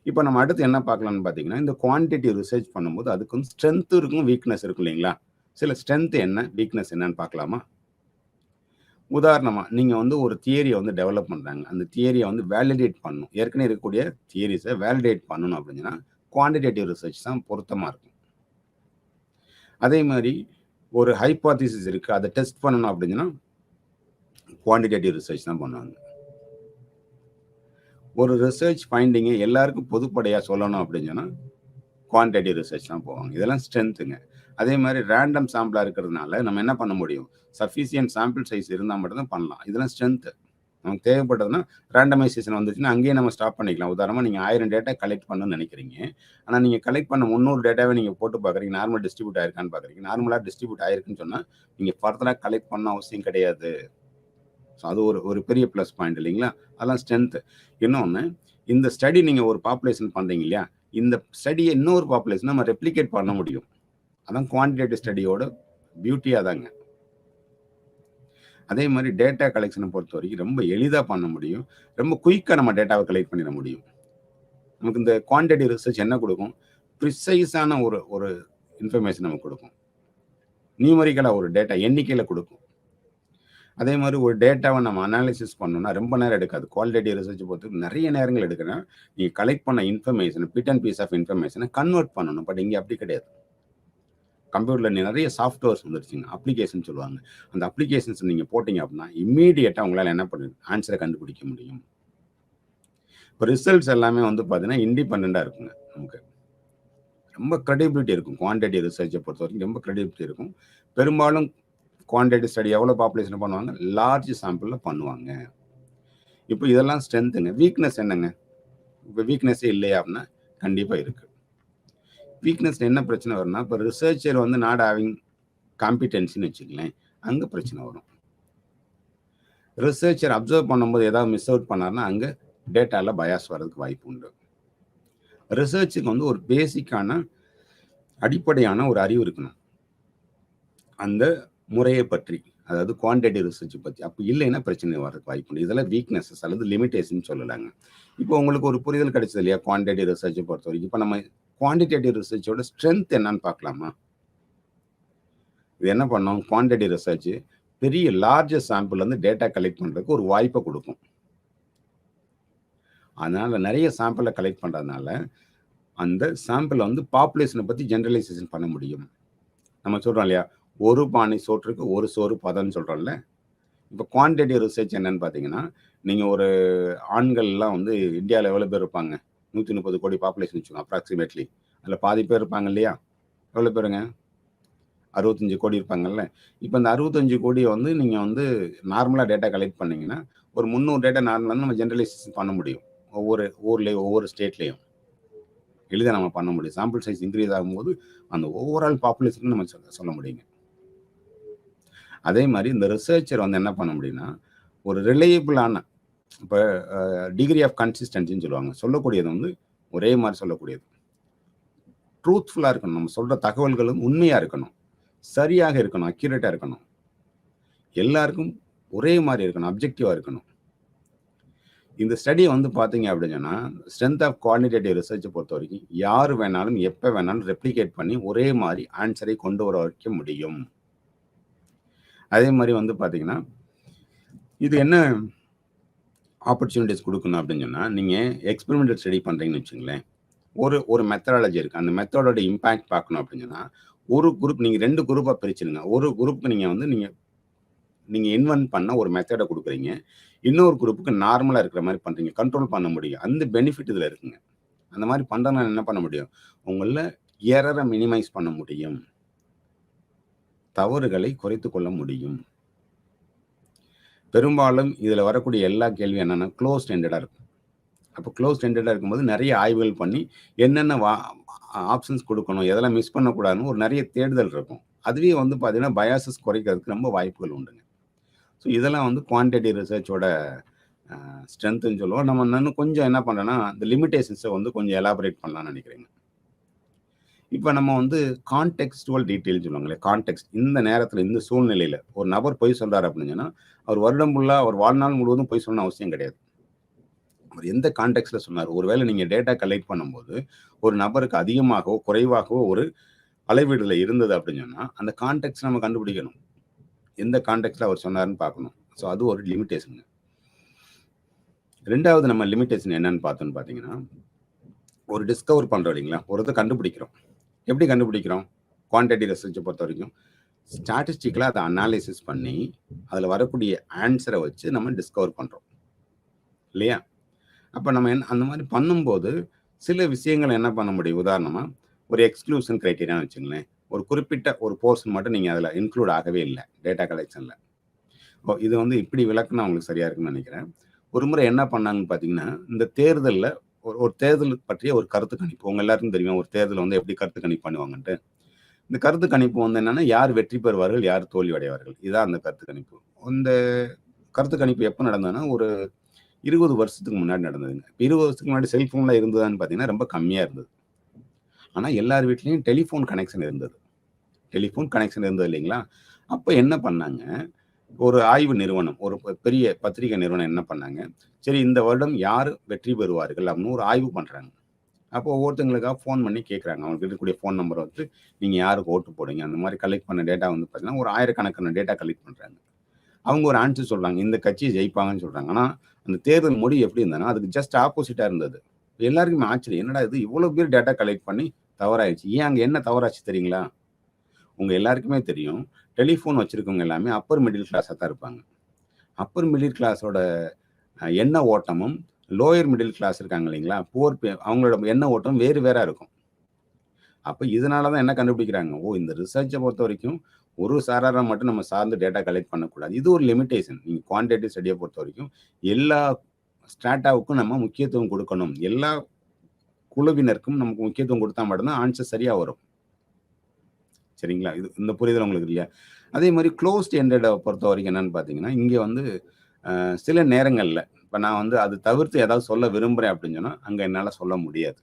இப்ப நம்ம அடுத்து என்ன பார்க்கலாம்னு பார்த்தீங்கன்னா, இந்த குவான்டிடேட்டிவ் ரிசர்ச் பண்ணும்போது அதுக்கு வந்து ஸ்ட்ரென்த் இருக்கும், வீக்னஸ் இருக்கும் இல்லைங்களா? சில ஸ்ட்ரென்த் என்ன? வீக்னஸ் என்னன்னு பார்க்கலாமா? உதாரணமா, நீங்க வந்து ஒரு தியரிய வந்து டெவலப் பண்றாங்க. அந்த தியரிய வந்து வேலிடேட் பண்ணணும். ஏற்கனவே இருக்கக்கூடிய தியரிஸ வேலிடேட் பண்ணணும் அப்படின்னா, குவான்டிடேட்டிவ் ரிசர்ச் தான் பொருத்தமா இருக்கும். அதே மாரி ஒரு ஹைப்போதீசிஸ் இருக்கு. அத டெஸ்ட் பண்ணணும் அப்படின்னா, குவான்டிடேட்டிவ் ரிசர்ச் தான் பண்ணுவாங்க. ஒரு ரிசர்ச் ஃபைண்டிங்க எல்லாருக்கும் பொதுப்படையா சொல்லணும் அப்படின்னு சொன்னா, குவான்டிடேட்டிவ் ரிசர்ச் தான் போவாங்க. இதெல்லாம் ஸ்ட்ரென்த்துங்க. அதே மாரி ரேண்டம் சாம்பிளா இருக்கிறதுனால நம்ம என்ன பண்ண முடியும்? சஃபிசியன்ட் சாம்பிள் சைஸ் இருந்தா மட்டும் தான் பண்ணலாம். இதெல்லாம் ஸ்ட்ரென்த். நமக்கு தேவைப்பட்டதுன்னா ரேண்டமைசேஷன் வந்துச்சுன்னா அங்கேயே நம்ம ஸ்டாப் பண்ணிக்கலாம். உதாரணமா நீங்க 1000 டேட்டா கலெக்ட் பண்ணணும்னு நினைக்கிறீங்க. ஆனா நீங்க கலெக்ட் பண்ண 300 டேட்டாவே நீங்க போட்டு பார்க்குறீங்க. நார்மல் டிஸ்ட்ரிபியூட் ஆயிருக்கான்னு பார்க்குறீங்க. நார்மலா டிஸ்ட்ரிபியூட் ஆயிருக்குன்னு சொன்னா, நீங்க ஃபர்தரா கலெக்ட் பண்ண அவசியம் கிடையாது. ஸோ அது ஒரு பெரிய ப்ளஸ் பாயிண்ட் இல்லைங்களா? அதெல்லாம் ஸ்ட்ரென்த். இன்னொன்னு, இந்த ஸ்டடி நீங்க ஒரு பாப்புலேஷன் பண்றீங்க இல்லையா? இந்த ஸ்டடிய இன்னொரு பாப்புலேஷன் நம்ம ரெப்ளிகேட் பண்ண முடியும். அதான் குவான்டிடேட்டிவ் ஸ்டடியோட பியூட்டி அதாங்க. அதே மாரி டேட்டா கலெக்ஷன பொறுத்தவரைக்கும் ரொம்ப எளிதா பண்ண முடியும். ரொம்ப குயிக்கா நம்ம டேட்டாவ கலெக்ட் பண்ணிட முடியும். நமக்கு இந்த குவான்டிடேட்டிவ் ரிசர்ச் என்ன குடுக்கும்? ப்ரிசைஸான ஒரு இன்ஃபர்மேஷன் நமக்கு குடுக்கும். நியூமெரிக்கலா ஒரு டேட்டா எண்ணிக்கையில குடுக்கும். அதே மாரி ஒரு டேட்டாவ நம்ம அனாலிசிஸ் பண்ணணும்னா ரொம்ப நேரம் எடுக்காது. குவாலிட்டேட்டிவ் ரிசர்ச் பொறுத்தவரைக்கும் நெறைய நேரங்கள் எடுக்குன்னா, நீங்க கலெக்ட் பண்ண information bit and piece of இன்ஃபர்மேஷன கன்வெர்ட் பண்ணணும். பட் இங்க அப்படி கிடையாது. கம்ப்யூட்டர்ல நிறைய சாஃப்ட்வேர்ஸ் வந்துருச்சுங்க. அப்ளிகேஷன் சொல்லுவாங்க. அந்த அப்ளிகேஷன்ஸ் நீங்க போட்டீங்க அப்படின்னா, இம்மீடியட்டா உங்களால என்ன பண்ண ஆன்ஸர கண்டுபிடிக்க முடியும். இப்ப ரிசல்ட்ஸ் எல்லாமே வந்து பார்த்தீங்கன்னா, இண்டிபெண்டன்ட்டா இருக்குங்க நமக்கு. ரொம்ப கிரெடிபிலிட்டி இருக்கும். குவான்டிடேட்டிவ் ரிசர்ச்ச பொறுத்தவரைக்கும் ரொம்ப கிரெடிபிலிட்டி இருக்கும். பெரும்பாலும் குவான்டிடேட்டிவ் ஸ்டடி எவ்வளோ பாப்புலேஷன் பண்ணுவாங்க? லார்ஜ் சாம்பிள்ல பண்ணுவாங்க. இப்போ இதெல்லாம் ஸ்ட்ரென்த்துங்க. வீக்னஸ் என்னங்க? இப்ப வீக்னஸே இல்லையா அப்படின்னா, கண்டிப்பா இருக்கு. வீக்னஸ்ல என்ன பிரச்சனை வரும்னா, இப்ப ரிசர்ச்சர் வந்து நாட் ஹேவிங் காம்பிட்டன்சின்னு வச்சுக்கங்களேன், அங்க பிரச்சனை வரும். ரிசர்ச்சர் அப்சர்வ் பண்ணும்போது ஏதாவது மிஸ் அவுட் பண்ணாருன்னா, அங்க டேட்டால பயாஸ் வர்றதுக்கு வாய்ப்பு உண்டு. ரிசர்ச்சுக்கு வந்து ஒரு பேசிக்கான அடிப்படையான ஒரு அறிவு இருக்கணும். அந்த முறையை பற்றி, அதாவது குவான்டிட்டி ரிசர்ச் பத்தி. அப்ப இல்லைன்னா பிரச்சனை வரதுக்கு வாய்ப்புண்டு. இதெல்லாம் வீக்னஸஸ் அல்லது லிமிட்டேஷன் சொல்லலாங்க. இப்போ உங்களுக்கு ஒரு புரிதல் கிடைச்சது இல்லையா? குவான்டிட்டி ரிசர்ச்சை பொறுத்தவரைக்கும். இப்ப நம்ம குவான்டிடேட்டிவ் ரிசர்ச்சோட ஸ்ட்ரென்த் என்னன்னு பார்க்கலாமா? இது என்ன பண்ணும்? குவான்டிட்டி ரிசர்ச் பெரிய லார்ஜஸ்ட் சாம்பிள் வந்து டேட்டா கலெக்ட் பண்றதுக்கு ஒரு வாய்ப்பை கொடுக்கும். அதனால நிறைய சாம்பிளை கலெக்ட் பண்றதுனால அந்த சாம்பிள் வந்து பாப்புலேஷனை பத்தி ஜெனரலைசேஷன் பண்ண முடியும். நம்ம சொல்றோம் இல்லையா, ஒரு பானை சோற்றுக்கு ஒரு சோறு பதம்னு சொல்றோம்ல. இப்போ குவான்டிட்டி ரிசர்ச் என்னன்னு பார்த்தீங்கன்னா, நீங்க ஒரு ஆண்கள்லாம் வந்து இந்தியாவில் எவ்வளோ பேர் இருப்பாங்க? 130 கோடி பாப்புலேஷன் வச்சுக்கோங்க அப்ராக்சிமேட்லி. அதில் பாதி பேர் இருப்பாங்க இல்லையா? எவ்வளோ பேருங்க? 65 கோடி இருப்பாங்கல்ல. இப்போ இந்த 65 கோடியை வந்து நீங்கள் வந்து நார்மலாக டேட்டா கலெக்ட் பண்ணீங்கன்னா, ஒரு 300 டேட்டா நார்மலாக நம்ம ஜெனரலைசேஷன் பண்ண முடியும். ஒவ்வொரு ஊர்லேயும் ஒவ்வொரு ஸ்டேட்லேயும் எளிதாக நம்ம பண்ண முடியும். சாம்பிள் சைஸ் இன்க்ரீஸ் ஆகும்போது அந்த ஓவரால் பாப்புலேஷன் நம்ம சொல்ல முடியுங்க. அதே மாதிரி இந்த ரிசர்ச்சர் வந்து என்ன பண்ண முடியும்னா, ஒரு ரிலையபிளான இப்போ டிகிரி ஆஃப் கன்சிஸ்டன்சின்னு சொல்லுவாங்க. சொல்லக்கூடியது வந்து ஒரே மாதிரி சொல்லக்கூடியது. ட்ரூத்ஃபுல்லாக இருக்கணும். நம்ம சொல்கிற தகவல்களும் உண்மையாக இருக்கணும், சரியாக இருக்கணும், அக்யூரேட்டாக இருக்கணும், எல்லாருக்கும் ஒரே மாதிரி இருக்கணும், அப்ஜெக்டிவாக இருக்கணும். இந்த ஸ்டடியை வந்து பார்த்தீங்க அப்படின்னு சொன்னால், ஸ்ட்ரென்த் ஆஃப் குவான்டிடேட்டிவ் ரிசர்ச்சை பொறுத்த வரைக்கும் யார் வேணாலும் எப்போ வேணாலும் ரெப்ளிகேட் பண்ணி ஒரே மாதிரி ஆன்சரை கொண்டு வர வைக்க முடியும். அதே மாதிரி வந்து பார்த்தீங்கன்னா, இது என்ன ஆப்பர்ச்சுனிட்டிஸ் கொடுக்கணும் அப்படின்னு சொன்னால், நீங்கள் எக்ஸ்பெரிமெண்டல் ஸ்டடி பண்ணுறீங்கன்னு வச்சுங்களேன், ஒரு மெத்தடாலஜி இருக்குது. அந்த மெத்தடோட இம்பேக்ட் பார்க்கணும் அப்படின்னு சொன்னால், ஒரு குரூப் நீங்கள் 2 குரூப்பாக பிரிச்சுடுங்க. ஒரு குரூப்புக்கு நீங்கள் இன்வென்ட் பண்ண ஒரு மெத்தடை கொடுக்குறீங்க, இன்னொரு குரூப்புக்கு நார்மலாக இருக்கிற மாதிரி பண்ணுறீங்க. கண்ட்ரோல் பண்ண முடியும். அந்த பெனிஃபிட் இதில் இருக்குங்க. அந்த மாதிரி பண்ணுறதுனால என்ன பண்ண முடியும்? உங்களில் எரரை மினிமைஸ் பண்ண முடியும், தவறுகளை குறைத்து கொள்ள முடியும். பெரும்பாலும் இதில் வரக்கூடிய எல்லா கேள்வியும் என்னென்னா க்ளோஸ்ட் எண்டடாக இருக்கும். அப்போ க்ளோஸ்ட் எண்டடாக இருக்கும்போது நிறைய ஆய்வுகள் பண்ணி என்னென்ன ஆப்ஷன்ஸ் கொடுக்கணும், எதெல்லாம் மிஸ் பண்ணக்கூடாதுன்னு ஒரு நிறைய தேடுதல் இருக்கும். அதுவே வந்து பார்த்தீங்கன்னா பயாசஸ் குறைக்கிறதுக்கு ரொம்ப வாய்ப்புகள் உண்டுங்க. ஸோ இதெல்லாம் வந்து குவான்டிட்டி ரிசர்ச்சோட ஸ்ட்ரென்த்துன்னு சொல்லுவோம். நம்ம இன்னும் கொஞ்சம் என்ன பண்ணுறோன்னா, இந்த லிமிட்டேஷன்ஸை வந்து கொஞ்சம் எலாபரேட் பண்ணலாம்னு நினைக்கிறேங்க. இப்போ நம்ம வந்து கான்டெக்ஸ்டுவல் டீட்டெயில் சொல்லுவாங்களே, கான்டெக்ஸ்ட். இந்த நேரத்தில் இந்த சூழ்நிலையில் ஒரு நபர் பொய் சொல்கிறார் அப்படின்னு சொன்னால், அவர் வருடம் ஃபுல்லாக அவர் வாழ்நாள் முழுவதும் பொய் சொல்லணும் அவசியம் கிடையாது. அவர் எந்த கான்டெக்ஸ்டில் சொன்னார்? ஒருவேளை நீங்கள் டேட்டா கலெக்ட் பண்ணும்போது ஒரு நபருக்கு அதிகமாகவோ குறைவாகவோ ஒரு அளவீடுல இருந்தது அப்படின்னு சொன்னால், அந்த கான்டெக்ட் நம்ம கண்டுபிடிக்கணும். எந்த கான்டெக்ட்ல அவர் சொன்னாருன்னு பார்க்கணும். ஸோ அது ஒரு லிமிட்டேஷன். ரெண்டாவது நம்ம லிமிட்டேஷன் என்னன்னு பார்த்தோன்னு பார்த்தீங்கன்னா, ஒரு டிஸ்கவர் பண்ணுறோம் இல்லைங்களா, ஒரு கண்டுபிடிக்கிறோம். எப்படி கண்டுபிடிக்கிறோம்? குவான்டிட்டி ரிசர்ச்சை பொறுத்த வரைக்கும் ஸ்டாட்டிஸ்டிக்கலாக அதை அனாலிசிஸ் பண்ணி அதில் வரக்கூடிய ஆன்சரை வச்சு நம்ம டிஸ்கவர் பண்ணுறோம் இல்லையா? அப்போ நம்ம அந்த மாதிரி பண்ணும்போது சில விஷயங்கள் என்ன பண்ண முடியும்? உதாரணமாக ஒரு எக்ஸ்க்ளூஷன் க்ரைட்டீரியான்னு வச்சுங்களேன். ஒரு குறிப்பிட்ட ஒரு போர்ஷன் மட்டும் நீங்கள் அதில் இன்க்ளூட் ஆகவே இல்லை டேட்டா கலெக்ஷனில். இது வந்து இப்படி விளக்குனா உங்களுக்கு சரியாக இருக்குன்னு நினைக்கிறேன். ஒரு முறை என்ன பண்ணாங்கன்னு பார்த்தீங்கன்னா, இந்த தேர்தலில் ஒரு தேர்தல் பற்றிய ஒரு கருத்து கணிப்பு. உங்கள் எல்லாருக்கும் தெரியும் ஒரு தேர்தல் வந்து எப்படி கருத்து கணிப்பு பண்ணுவாங்கன்ட்டு. இந்த கருத்து கணிப்பு வந்து என்னென்னா, யார் வெற்றி பெறுவார்கள், யார் தோல்வி அடைவார்கள், இதுதான் அந்த கருத்து கணிப்பு. இந்த கருத்து கணிப்பு எப்போ நடந்ததுன்னா, ஒரு 20 வருஷத்துக்கு முன்னாடி நடந்ததுங்க. 20 வருஷத்துக்கு முன்னாடி செல்ஃபோன்லாம் இருந்ததான்னு பார்த்தீங்கன்னா ரொம்ப கம்மியாக இருந்தது. ஆனால் எல்லார் வீட்லேயும் டெலிஃபோன் கனெக்ஷன் இருந்தது. டெலிஃபோன் கனெக்ஷன் இருந்தது இல்லைங்களா? அப்போ என்ன பண்ணாங்க, ஒரு ஆய்வு நிறுவனம், ஒரு பெரிய பத்திரிகை நிறுவனம் என்ன பண்ணாங்க, சரி இந்த வருடம் யார் வெற்றி பெறுவார்கள் அப்படின்னு ஒரு ஆய்வு பண்ணுறாங்க. அப்போ ஒவ்வொருத்தங்களுக்காக ஃபோன் பண்ணி கேட்குறாங்க. அவங்களுக்கு இருக்கக்கூடிய ஃபோன் நம்பரை வந்து நீங்கள் யாருக்கு ஓட்டு போடுங்க, அந்த மாதிரி கலெக்ட் பண்ண டேட்டா வந்து பார்த்தீங்கன்னா ஒரு 1000கணக்கான டேட்டா கலெக்ட் பண்ணுறாங்க. அவங்க ஒரு ஆன்சர் சொல்கிறாங்க, இந்த கட்சி ஜெயிப்பாங்கன்னு சொல்கிறாங்க. ஆனால் அந்த தேர்தல் முடிவு எப்படி இருந்ததுன்னா அதுக்கு ஜஸ்ட் ஆப்போசிட்டாக இருந்தது. எல்லாருக்குமே ஆச்சரியம், என்னடா இது இவ்வளோ பேர் டேட்டா கலெக்ட் பண்ணி தவறாயிடுச்சு. ஏன் அங்கே என்ன தவறாச்சு தெரியுங்களா? உங்கள் எல்லாருக்குமே தெரியும், டெலிஃபோன் வச்சுருக்கவங்க எல்லாமே அப்பர் மிடில் கிளாஸாக தான் இருப்பாங்க. அப்பர் மிடில் கிளாஸோட எண்ண ஓட்டமும் லோயர் மிடில் கிளாஸ் இருக்காங்க இல்லைங்களா, அவங்களோட எண்ண ஓட்டம் வேறு வேறாக இருக்கும். அப்போ இதனால தான் என்ன கண்டுபிடிக்கிறாங்க, இந்த ரிசர்ச்சை பொறுத்த வரைக்கும் ஒரு சாராரை மட்டும் நம்ம சார்ந்து டேட்டா கலெக்ட் பண்ணக்கூடாது. இது ஒரு லிமிட்டேஷன். நீங்கள் குவான்டிட்டி ஸ்டடியை பொறுத்த வரைக்கும் எல்லா ஸ்டாட்டாவுக்கும் நம்ம முக்கியத்துவம் கொடுக்கணும். எல்லா குழுவினருக்கும் நமக்கு முக்கியத்துவம் கொடுத்தா மட்டும்தான் ஆன்சர் சரியாக வரும். சரிங்களா? இது இந்த புரிதல் உங்களுக்கு இல்லையா? அதே மாதிரி க்ளோஸ்ட் எண்டடை பொறுத்த வரைக்கும் என்னன்னு பார்த்தீங்கன்னா, இங்கே வந்து சில நேரங்களில் இப்போ நான் வந்து அது தவிர்த்து ஏதாவது சொல்ல விரும்புகிறேன் அப்படின்னு சொன்னால் அங்கே என்னால் சொல்ல முடியாது.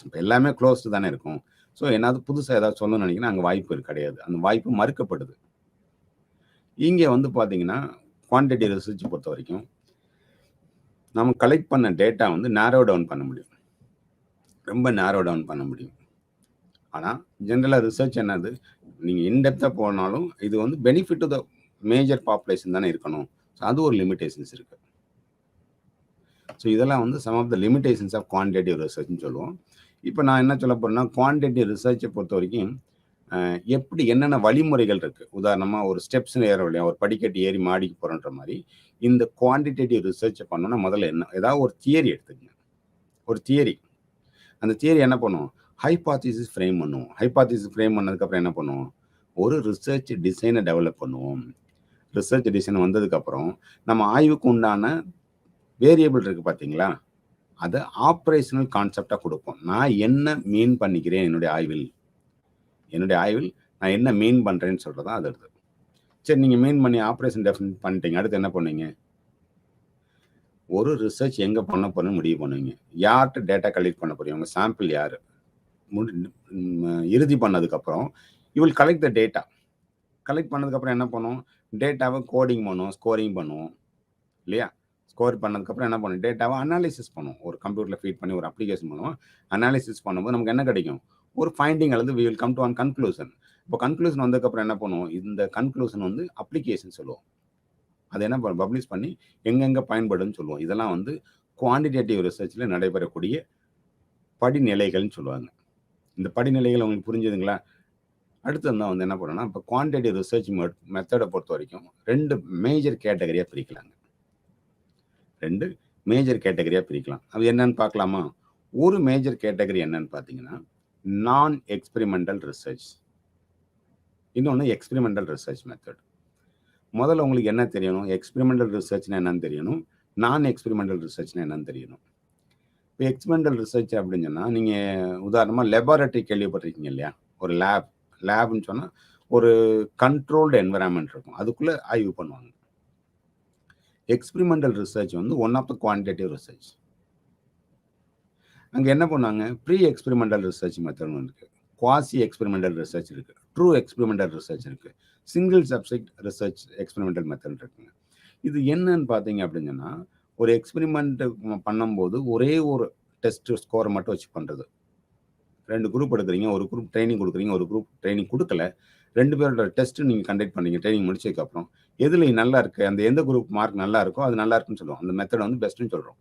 இப்போ எல்லாமே க்ளோஸ்டு தானே இருக்கும். ஸோ என்னாவது புதுசாக ஏதாவது சொல்லணும்னு நினைக்கிறேன், அங்கே வாய்ப்பு கிடையாது. அந்த வாய்ப்பு மறுக்கப்படுது. இங்கே வந்து பார்த்தீங்கன்னா குவான்டிட்டி ரிசர்ச் பொறுத்த வரைக்கும் நம்ம கலெக்ட் பண்ண டேட்டா வந்து நேரோ டவுன் பண்ண முடியும், ரொம்ப நேரோ டவுன் பண்ண முடியும். ஆனால் ஜென்ரலாக ரிசர்ச் என்னது, நீங்கள் இன்டெப்த்தாக போனாலும் இது வந்து benefit to the major population தானே இருக்கணும். ஸோ அது ஒரு லிமிடேஷன்ஸ் இருக்குது. ஸோ இதெல்லாம் வந்து some of the limitations of quantitative ரிசர்ச்னு சொல்லுவோம். இப்போ நான் என்ன சொல்ல போகிறேன்னா, குவான்டிட்டிவ் ரிசர்ச்சை பொறுத்த வரைக்கும் எப்படி என்னென்ன வழிமுறைகள் இருக்குது. உதாரணமாக ஒரு ஸ்டெப்ஸ்னு ஏற இல்லையா, ஒரு படிக்கட்டு ஏறி மாடிக்கு போகிறன்ற மாதிரி இந்த குவான்டிடேட்டிவ் ரிசர்ச்சை பண்ணோன்னா முதல்ல என்ன, ஏதாவது ஒரு தியரி எடுத்துக்கங்க. ஒரு தியரி, அந்த தியரி என்ன பண்ணுவோம், ஹைபாத்திசிஸ் ஃப்ரேம் பண்ணுவோம். ஹைபாத்திசிஸ் ஃப்ரேம் பண்ணதுக்கப்புறம் என்ன பண்ணுவோம், ஒரு ரிசர்ச் டிசைனை டெவலப் பண்ணுவோம். ரிசர்ச் டிசைன் வந்ததுக்கப்புறம் நம்ம ஆய்வுக்கு உண்டான வேரியபிள் இருக்குது பார்த்தீங்களா, அதை ஆப்ரேஷனல் கான்செப்டாக கொடுப்போம். நான் என்ன மீன் பண்ணிக்கிறேன் என்னுடைய ஆய்வில் நான் என்ன மீன் பண்ணுறேன்னு சொல்கிறது தான் அது அடுத்து. சரி, நீங்கள் மீன் பண்ணி ஆப்ரேஷன் டெஃபினட் பண்ணிட்டீங்க, அடுத்து என்ன பண்ணுவீங்க, ஒரு ரிசர்ச் எங்கே பண்ண போகிறேன்னு முடிவு பண்ணுவீங்க. யார்கிட்ட டேட்டா கலெக்ட் பண்ண போறீங்க, உங்கள் சாம்பிள் யார், இறுதி பண்ணதுக்கப்புறம் you will collect the data. Collect பண்ணதுக்கப்புறம் என்ன பண்ணுவோம், டேட்டாவை கோடிங் பண்ணுவோம், ஸ்கோரிங் பண்ணுவோம் இல்லையா. ஸ்கோர் பண்ணதுக்கப்புறம் என்ன பண்ணுவோம், டேட்டாவை அனாலிசிஸ் பண்ணுவோம். ஒரு கம்ப்யூட்டரில் ஃபீட் பண்ணி ஒரு அப்ளிகேஷன் பண்ணுவோம். அனாலிசிஸ் பண்ணும்போது நமக்கு என்ன கிடைக்கும், ஒரு ஃபைண்டிங் அல்லது we will come to one conclusion. இப்போ கன்க்ளூஷன் வந்ததுக்கப்புறம் என்ன பண்ணுவோம், இந்த கன்க்ளூஷன் வந்து அப்ளிகேஷன் சொல்லுவோம். அதை என்ன பப்ளிஷ் பண்ணி எங்கெங்கே பயன்படுன்னு சொல்லுவோம். இதெல்லாம் வந்து குவான்டிடேட்டிவ் ரிசர்ச்சில் நடைபெறக்கூடிய படிநிலைகள்னு சொல்லுவாங்க. இந்த படிநிலைகள் உங்களுக்கு புரிஞ்சுதுங்களா. அடுத்து வந்து என்ன பண்ணணும்னா, இப்போ குவான்டிடேட்டிவ் ரிசர்ச் மெத்தடை பொறுத்த வரைக்கும் ரெண்டு மேஜர் கேட்டகரியாக பிரிக்கலாங்க. அது என்னன்னு பார்க்கலாமா. ஒரு மேஜர் கேட்டகரி என்னன்னு பார்த்தீங்கன்னா நான் எக்ஸ்பெரிமெண்டல் ரிசர்ச், இன்னொன்று எக்ஸ்பெரிமெண்டல் ரிசர்ச் மெத்தட். முதல்ல உங்களுக்கு என்ன தெரியணும், எக்ஸ்பெரிமெண்டல் ரிசர்ச்னா என்னன்னு தெரியணும், நான் எக்ஸ்பெரிமெண்டல் ரிசர்ச்னா என்னன்னு தெரியணும். இப்போ எக்ஸ்பெரிமெண்டல் ரிசர்ச் அப்படின்னு சொன்னால், நீங்கள் உதாரணமாக லெபார்டரி கேள்விப்பட்டிருக்கீங்க இல்லையா. ஒரு லேப்னு சொன்னால் ஒரு கண்ட்ரோல்டு என்விரான்மெண்ட் இருக்கும், அதுக்குள்ளே ஆய்வு பண்ணுவாங்க. எக்ஸ்பெரிமெண்டல் ரிசர்ச் வந்து one of the quantitative research. அங்கே என்ன பண்ணாங்க, ப்ரீ எக்ஸ்பெரிமெண்டல் ரிசர்ச் மெத்தட் இருக்குது, குவாசி எக்ஸ்பெரிமெண்டல் ரிசர்ச் இருக்குது, ட்ரூ எக்ஸ்பெரிமெண்டல் ரிசர்ச் இருக்குது, single subject research experimental method இருக்குங்க. இது என்னன்னு பார்த்தீங்க அப்படின்னு சொன்னால், ஒரு எக்ஸ்பெரிமெண்ட் பண்ணும்போது ஒரே ஒரு டெஸ்ட் ஸ்கோரை மட்டும் வச்சு பண்ணுறது. 2 குரூப் எடுக்கிறீங்க, ஒரு குரூப் ட்ரைனிங் கொடுக்குறீங்க, ஒரு குரூப் ட்ரைனிங் கொடுக்கல, 2 பேரோட டெஸ்ட் நீங்கள் கண்டக்ட் பண்ணீங்க. ட்ரைனிங் முடிச்சதுக்கப்புறம் எதில் நல்லா இருக்குது, அந்த எந்த குரூப் மார்க் நல்லா இருக்கோ அது நல்லா இருக்குன்னு சொல்லுவோம். அந்த மெத்தட் வந்து பெஸ்ட்டுன்னு சொல்கிறோம்.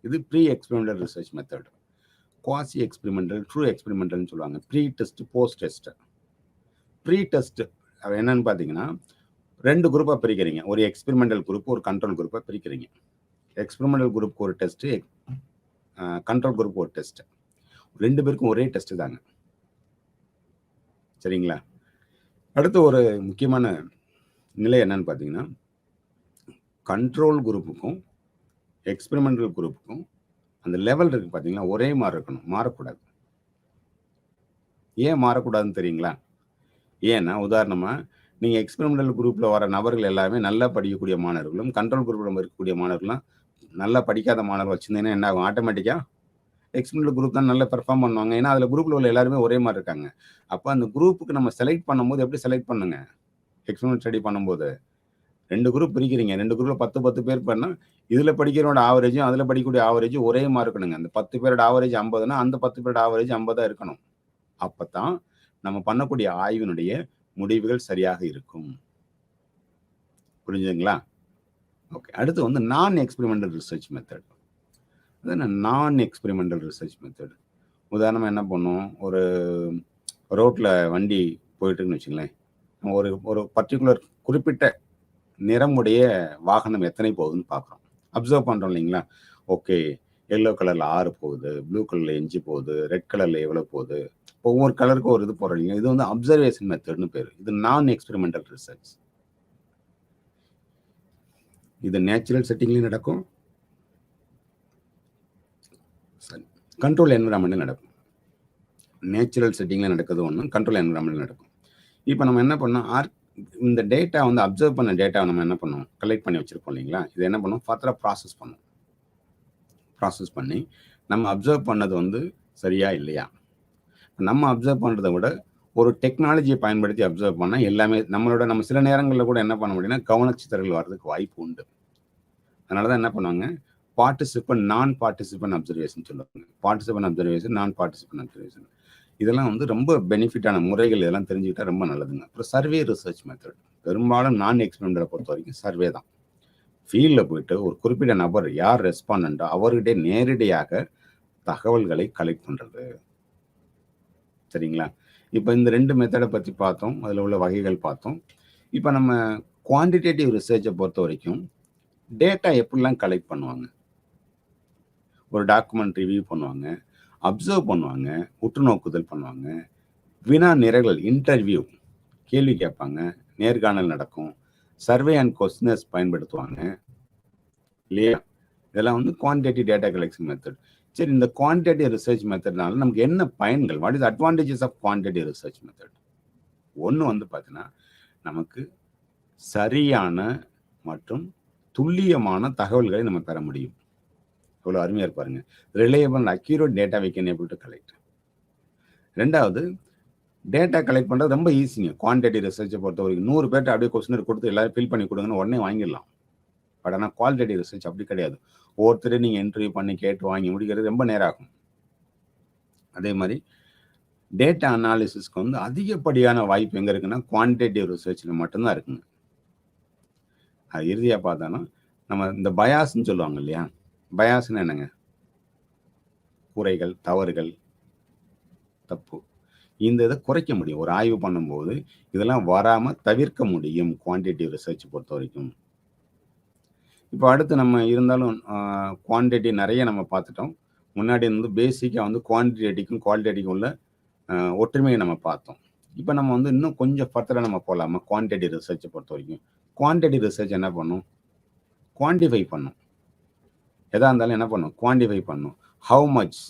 இது pre experimental research method. Quasi experimental, true எக்ஸ்பெரிமெண்டல்னு சொல்லுவாங்க. Pre test, post test. Pre test என்னன்னு பார்த்தீங்கன்னா 2 குரூப்பாக பிரிக்கிறீங்க. ஒரு எக்ஸ்பெரிமெண்டல் குரூப், ஒரு கண்ட்ரோல் குரூப்பாக பிரிக்கிறீங்க. எக்ஸ்பெரிமெண்டல் குரூப்புக்கு ஒரு டெஸ்ட்டு, கண்ட்ரோல் குரூப் ஒரு டெஸ்ட்டு. 2 பேருக்கும் ஒரே டெஸ்ட்டு தாங்க, சரிங்களா. அடுத்து ஒரு முக்கியமான நிலை என்னன்னு பார்த்தீங்கன்னா, கண்ட்ரோல் குரூப்புக்கும் எக்ஸ்பெரிமெண்டல் குரூப்புக்கும் அந்த லெவல் இருக்குது பார்த்தீங்களா, ஒரே மாதிரி இருக்கணும், மாறக்கூடாது. ஏன் மாறக்கூடாதுன்னு தெரியுங்களா. ஏன்னா உதாரணமாக நீங்கள் எக்ஸ்பெரிமெண்டல் குரூப்பில் வர நபர்கள் எல்லாமே நல்லா படிக்கக்கூடிய மாணவர்களும், கண்ட்ரோல் குரூப்பில் இருக்கக்கூடிய மாணவர்களும் நல்லா படிக்காத மாணவர்கள் வச்சுருந்தீங்கன்னா என்ன ஆகும், ஆட்டோமேட்டிக்காக எக்ஸ்பெரிமெண்டல் குரூப் தான் நல்லா பெர்ஃபார்ம் பண்ணுவாங்க. ஏன்னா அதில் குரூப்பில் உள்ள எல்லாருமே ஒரே மாதிரி இருக்காங்க. அப்போ அந்த குரூப்புக்கு நம்ம செலக்ட் பண்ணும்போது எப்படி செலக்ட் பண்ணுங்க, எக்ஸ்பெரிமெண்ட் ஸ்டடி பண்ணும்போது 2 குரூப் பிரிக்கிறீங்க. 2 குரூப்பில் 10 பேர் பண்ணால் இதில் படிக்கிறோட ஆவரேஜும் அதில் படிக்கக்கூடிய ஆவரேஜும் ஒரே மாதிரி இருக்கணுங்க. அந்த 10 பேரோட ஆவரேஜ் 50னா அந்த 10 பேரோட ஆவரேஜ் 50 இருக்கணும். அப்போ தான் நம்ம பண்ணக்கூடிய ஆய்வினுடைய முடிவுகள் சரியாக இருக்கும். புரிஞ்சுங்களா. ஓகே. அடுத்து வந்து நான் எக்ஸ்பெரிமெண்டல் ரிசர்ச் மெத்தட். நான் எக்ஸ்பெரிமெண்டல் ரிசர்ச் மெத்தட் உதாரணமாக என்ன பண்ணும், ஒரு ரோட்டில் வண்டி போயிட்டுருக்குன்னு வச்சுங்களேன், ஒரு ஒரு பர்டிகுலர் குறிப்பிட்ட நிறமுடைய வாகனம் எத்தனை போகுதுன்னு பார்க்குறோம், அப்சர்வ் பண்ணுறோம் இல்லைங்களா. ஓகே, எல்லோ கலரில் 6 போகுது, ப்ளூ கலரில் 5 போகுது, ரெட் கலரில் எவ்வளோ போகுது, ஒவ்வொரு கலருக்கும் ஒரு இது போடுறீங்க. இது வந்து அப்சர்வேஷன் மெத்தட்னு பேர். இது நான் எக்ஸ்பெரிமெண்டல் ரிசர்ச். இது நேச்சுரல் செட்டிங்லேயும் நடக்கும், கண்ட்ரோல் என்விரான்மெண்ட்டில் நடக்கும். நேச்சுரல் செட்டிங்கில் நடக்கிறது ஒன்று, கண்ட்ரோல் என்விரான்மெண்ட்டில் நடக்கும். இப்போ நம்ம என்ன பண்ணோம், இந்த டேட்டா வந்து அப்சர்வ் பண்ண டேட்டாவை நம்ம என்ன பண்ணோம், கலெக்ட் பண்ணி வச்சுருப்போம் இல்லைங்களா. இதை என்ன பண்ணோம், ஃபர்தராக ப்ராசஸ் பண்ணி நம்ம அப்சர்வ் பண்ணது வந்து சரியா இல்லையா. நம்ம அப்சர்வ் பண்ணுறதை விட ஒரு டெக்னாலஜியை பயன்படுத்தி அப்சர்வ் பண்ணால் எல்லாமே நம்ம சில நேரங்களில் கூட என்ன பண்ண முடியும்னா கவனச்சிதறல் வர்றதுக்கு வாய்ப்பு உண்டு. அதனால தான் என்ன பண்ணுவாங்க, நான் பார்ட்டிசிபன் அப்சர்வேஷன் சொல்லுவாங்க. பார்ட்டிசிபன் அப்சர்வேஷன், நான் பார்ட்டிசிபன் அப்சர்வேஷன். இதெல்லாம் வந்து ரொம்ப பெனிஃபிட்டான முறைகள், இதெல்லாம் தெரிஞ்சுக்கிட்டா ரொம்ப நல்லதுங்க. அப்புறம் சர்வே ரிசர்ச் மெத்தட். பெரும்பாலும் நான் எக்ஸ்பெரிமெண்டரை பொறுத்த வரைக்கும் சர்வே தான். ஃபீல்டில் போயிட்டு ஒரு குறிப்பிட்ட நபர் யார் ரெஸ்பாண்டோ அவர்கிட்ட நேரடியாக தகவல்களை கலெக்ட் பண்ணுறது. சரிங்களா? இப்போ இந்த 2 மெத்தடை பற்றி பார்த்தோம், அதில் உள்ள வகைகள் பார்த்தோம். இப்போ நம்ம குவான்டிடேட்டிவ் ரிசர்ச்சை பொறுத்த வரைக்கும் டேட்டா எப்படிலாம் கலெக்ட் பண்ணுவாங்க? ஒரு டாக்குமெண்ட் ரிவ்யூ பண்ணுவாங்க, அப்சர்வ் பண்ணுவாங்க, உற்று நோக்குதல் பண்ணுவாங்க, வினா நிரல்கள் இன்டர்வியூ, கேள்வி கேட்பாங்க, நேர்காணல் நடக்கும், சர்வே அண்ட் கொஸ்டினர்ஸ் பயன்படுத்துவாங்க இல்லையா? இதெல்லாம் வந்து குவான்டிடேட்டிவ் டேட்டா கலெக்ஷன் மெத்தட். சரி, இந்த குவான்டிடேட்டிவ் ரிசர்ச் மெத்தட்னால நமக்கு என்ன பயன்கள்? What is advantages of quantitative research method? ஒன்று வந்து பார்த்தீங்கன்னா, நமக்கு சரியான மற்றும் துல்லியமான தகவல்களை நம்ம பெற முடியும். எவ்வளோ அருமையாக இருப்பாருங்க. Reliable accurate data we can able to collect. ரெண்டாவது, டேட்டா கலெக்ட் பண்ணுறது ரொம்ப ஈஸிங்க. குவான்டிடேட்டிவ் ரிசர்ச்சை பொறுத்த வரைக்கும் 100 பேர்ட்ட அப்படியே கொஸ்டினர் கொடுத்து எல்லாரும் ஃபில் பண்ணி கொடுங்கன்னு உடனே வாங்கிடலாம். பட் ஆனால் குவாலிட்டேட்டிவ் ரிசர்ச் அப்படி கிடையாது. ஒவ்வொருத்தரே நீங்கள் இன்டர்வியூ பண்ணி கேட்டு வாங்கி முடிக்கிறது ரொம்ப நேரம் ஆகும். அதே மாதிரி டேட்டா அனாலிசிஸ்க்கு வந்து அதிகப்படியான வாய்ப்பு எங்கே இருக்குன்னா குவான்டிடேட்டிவ் ரிசர்ச்சில் மட்டும்தான் இருக்குங்க. அது இறுதியாக பார்த்தோன்னா நம்ம இந்த பயாஸ்ன்னு சொல்லுவாங்க இல்லையா? பயாஸ்ன்னு என்னங்க? குறைகள், தவறுகள், தப்பு. இந்த இதை குறைக்க முடியும். ஒரு ஆய்வு பண்ணும்போது இதெல்லாம் வராமல் தவிர்க்க முடியும் குவான்டிடேட்டிவ் ரிசர்ச் பொறுத்த வரைக்கும். இப்போ அடுத்து நம்ம இருந்தாலும் குவான்டிட்டி நிறைய நம்ம பார்த்துட்டோம். முன்னாடி வந்து பேசிக்காக வந்து குவான்டிடேட்டிக்கும் குவாலிட்டேட்டிக்கும் உள்ள ஒற்றுமையை நம்ம பார்த்தோம். இப்போ நம்ம வந்து இன்னும் கொஞ்சம் ஃபர்தராக நம்ம போகலாமா? குவான்டிடேட்டிவ் ரிசர்ச்சை பொறுத்த வரைக்கும் குவான்டிடேட்டிவ் ரிசர்ச் என்ன பண்ணும்? குவான்டிஃபை பண்ணும். எதாக இருந்தாலும் என்ன பண்ணும்? குவான்டிஃபை பண்ணும். How much,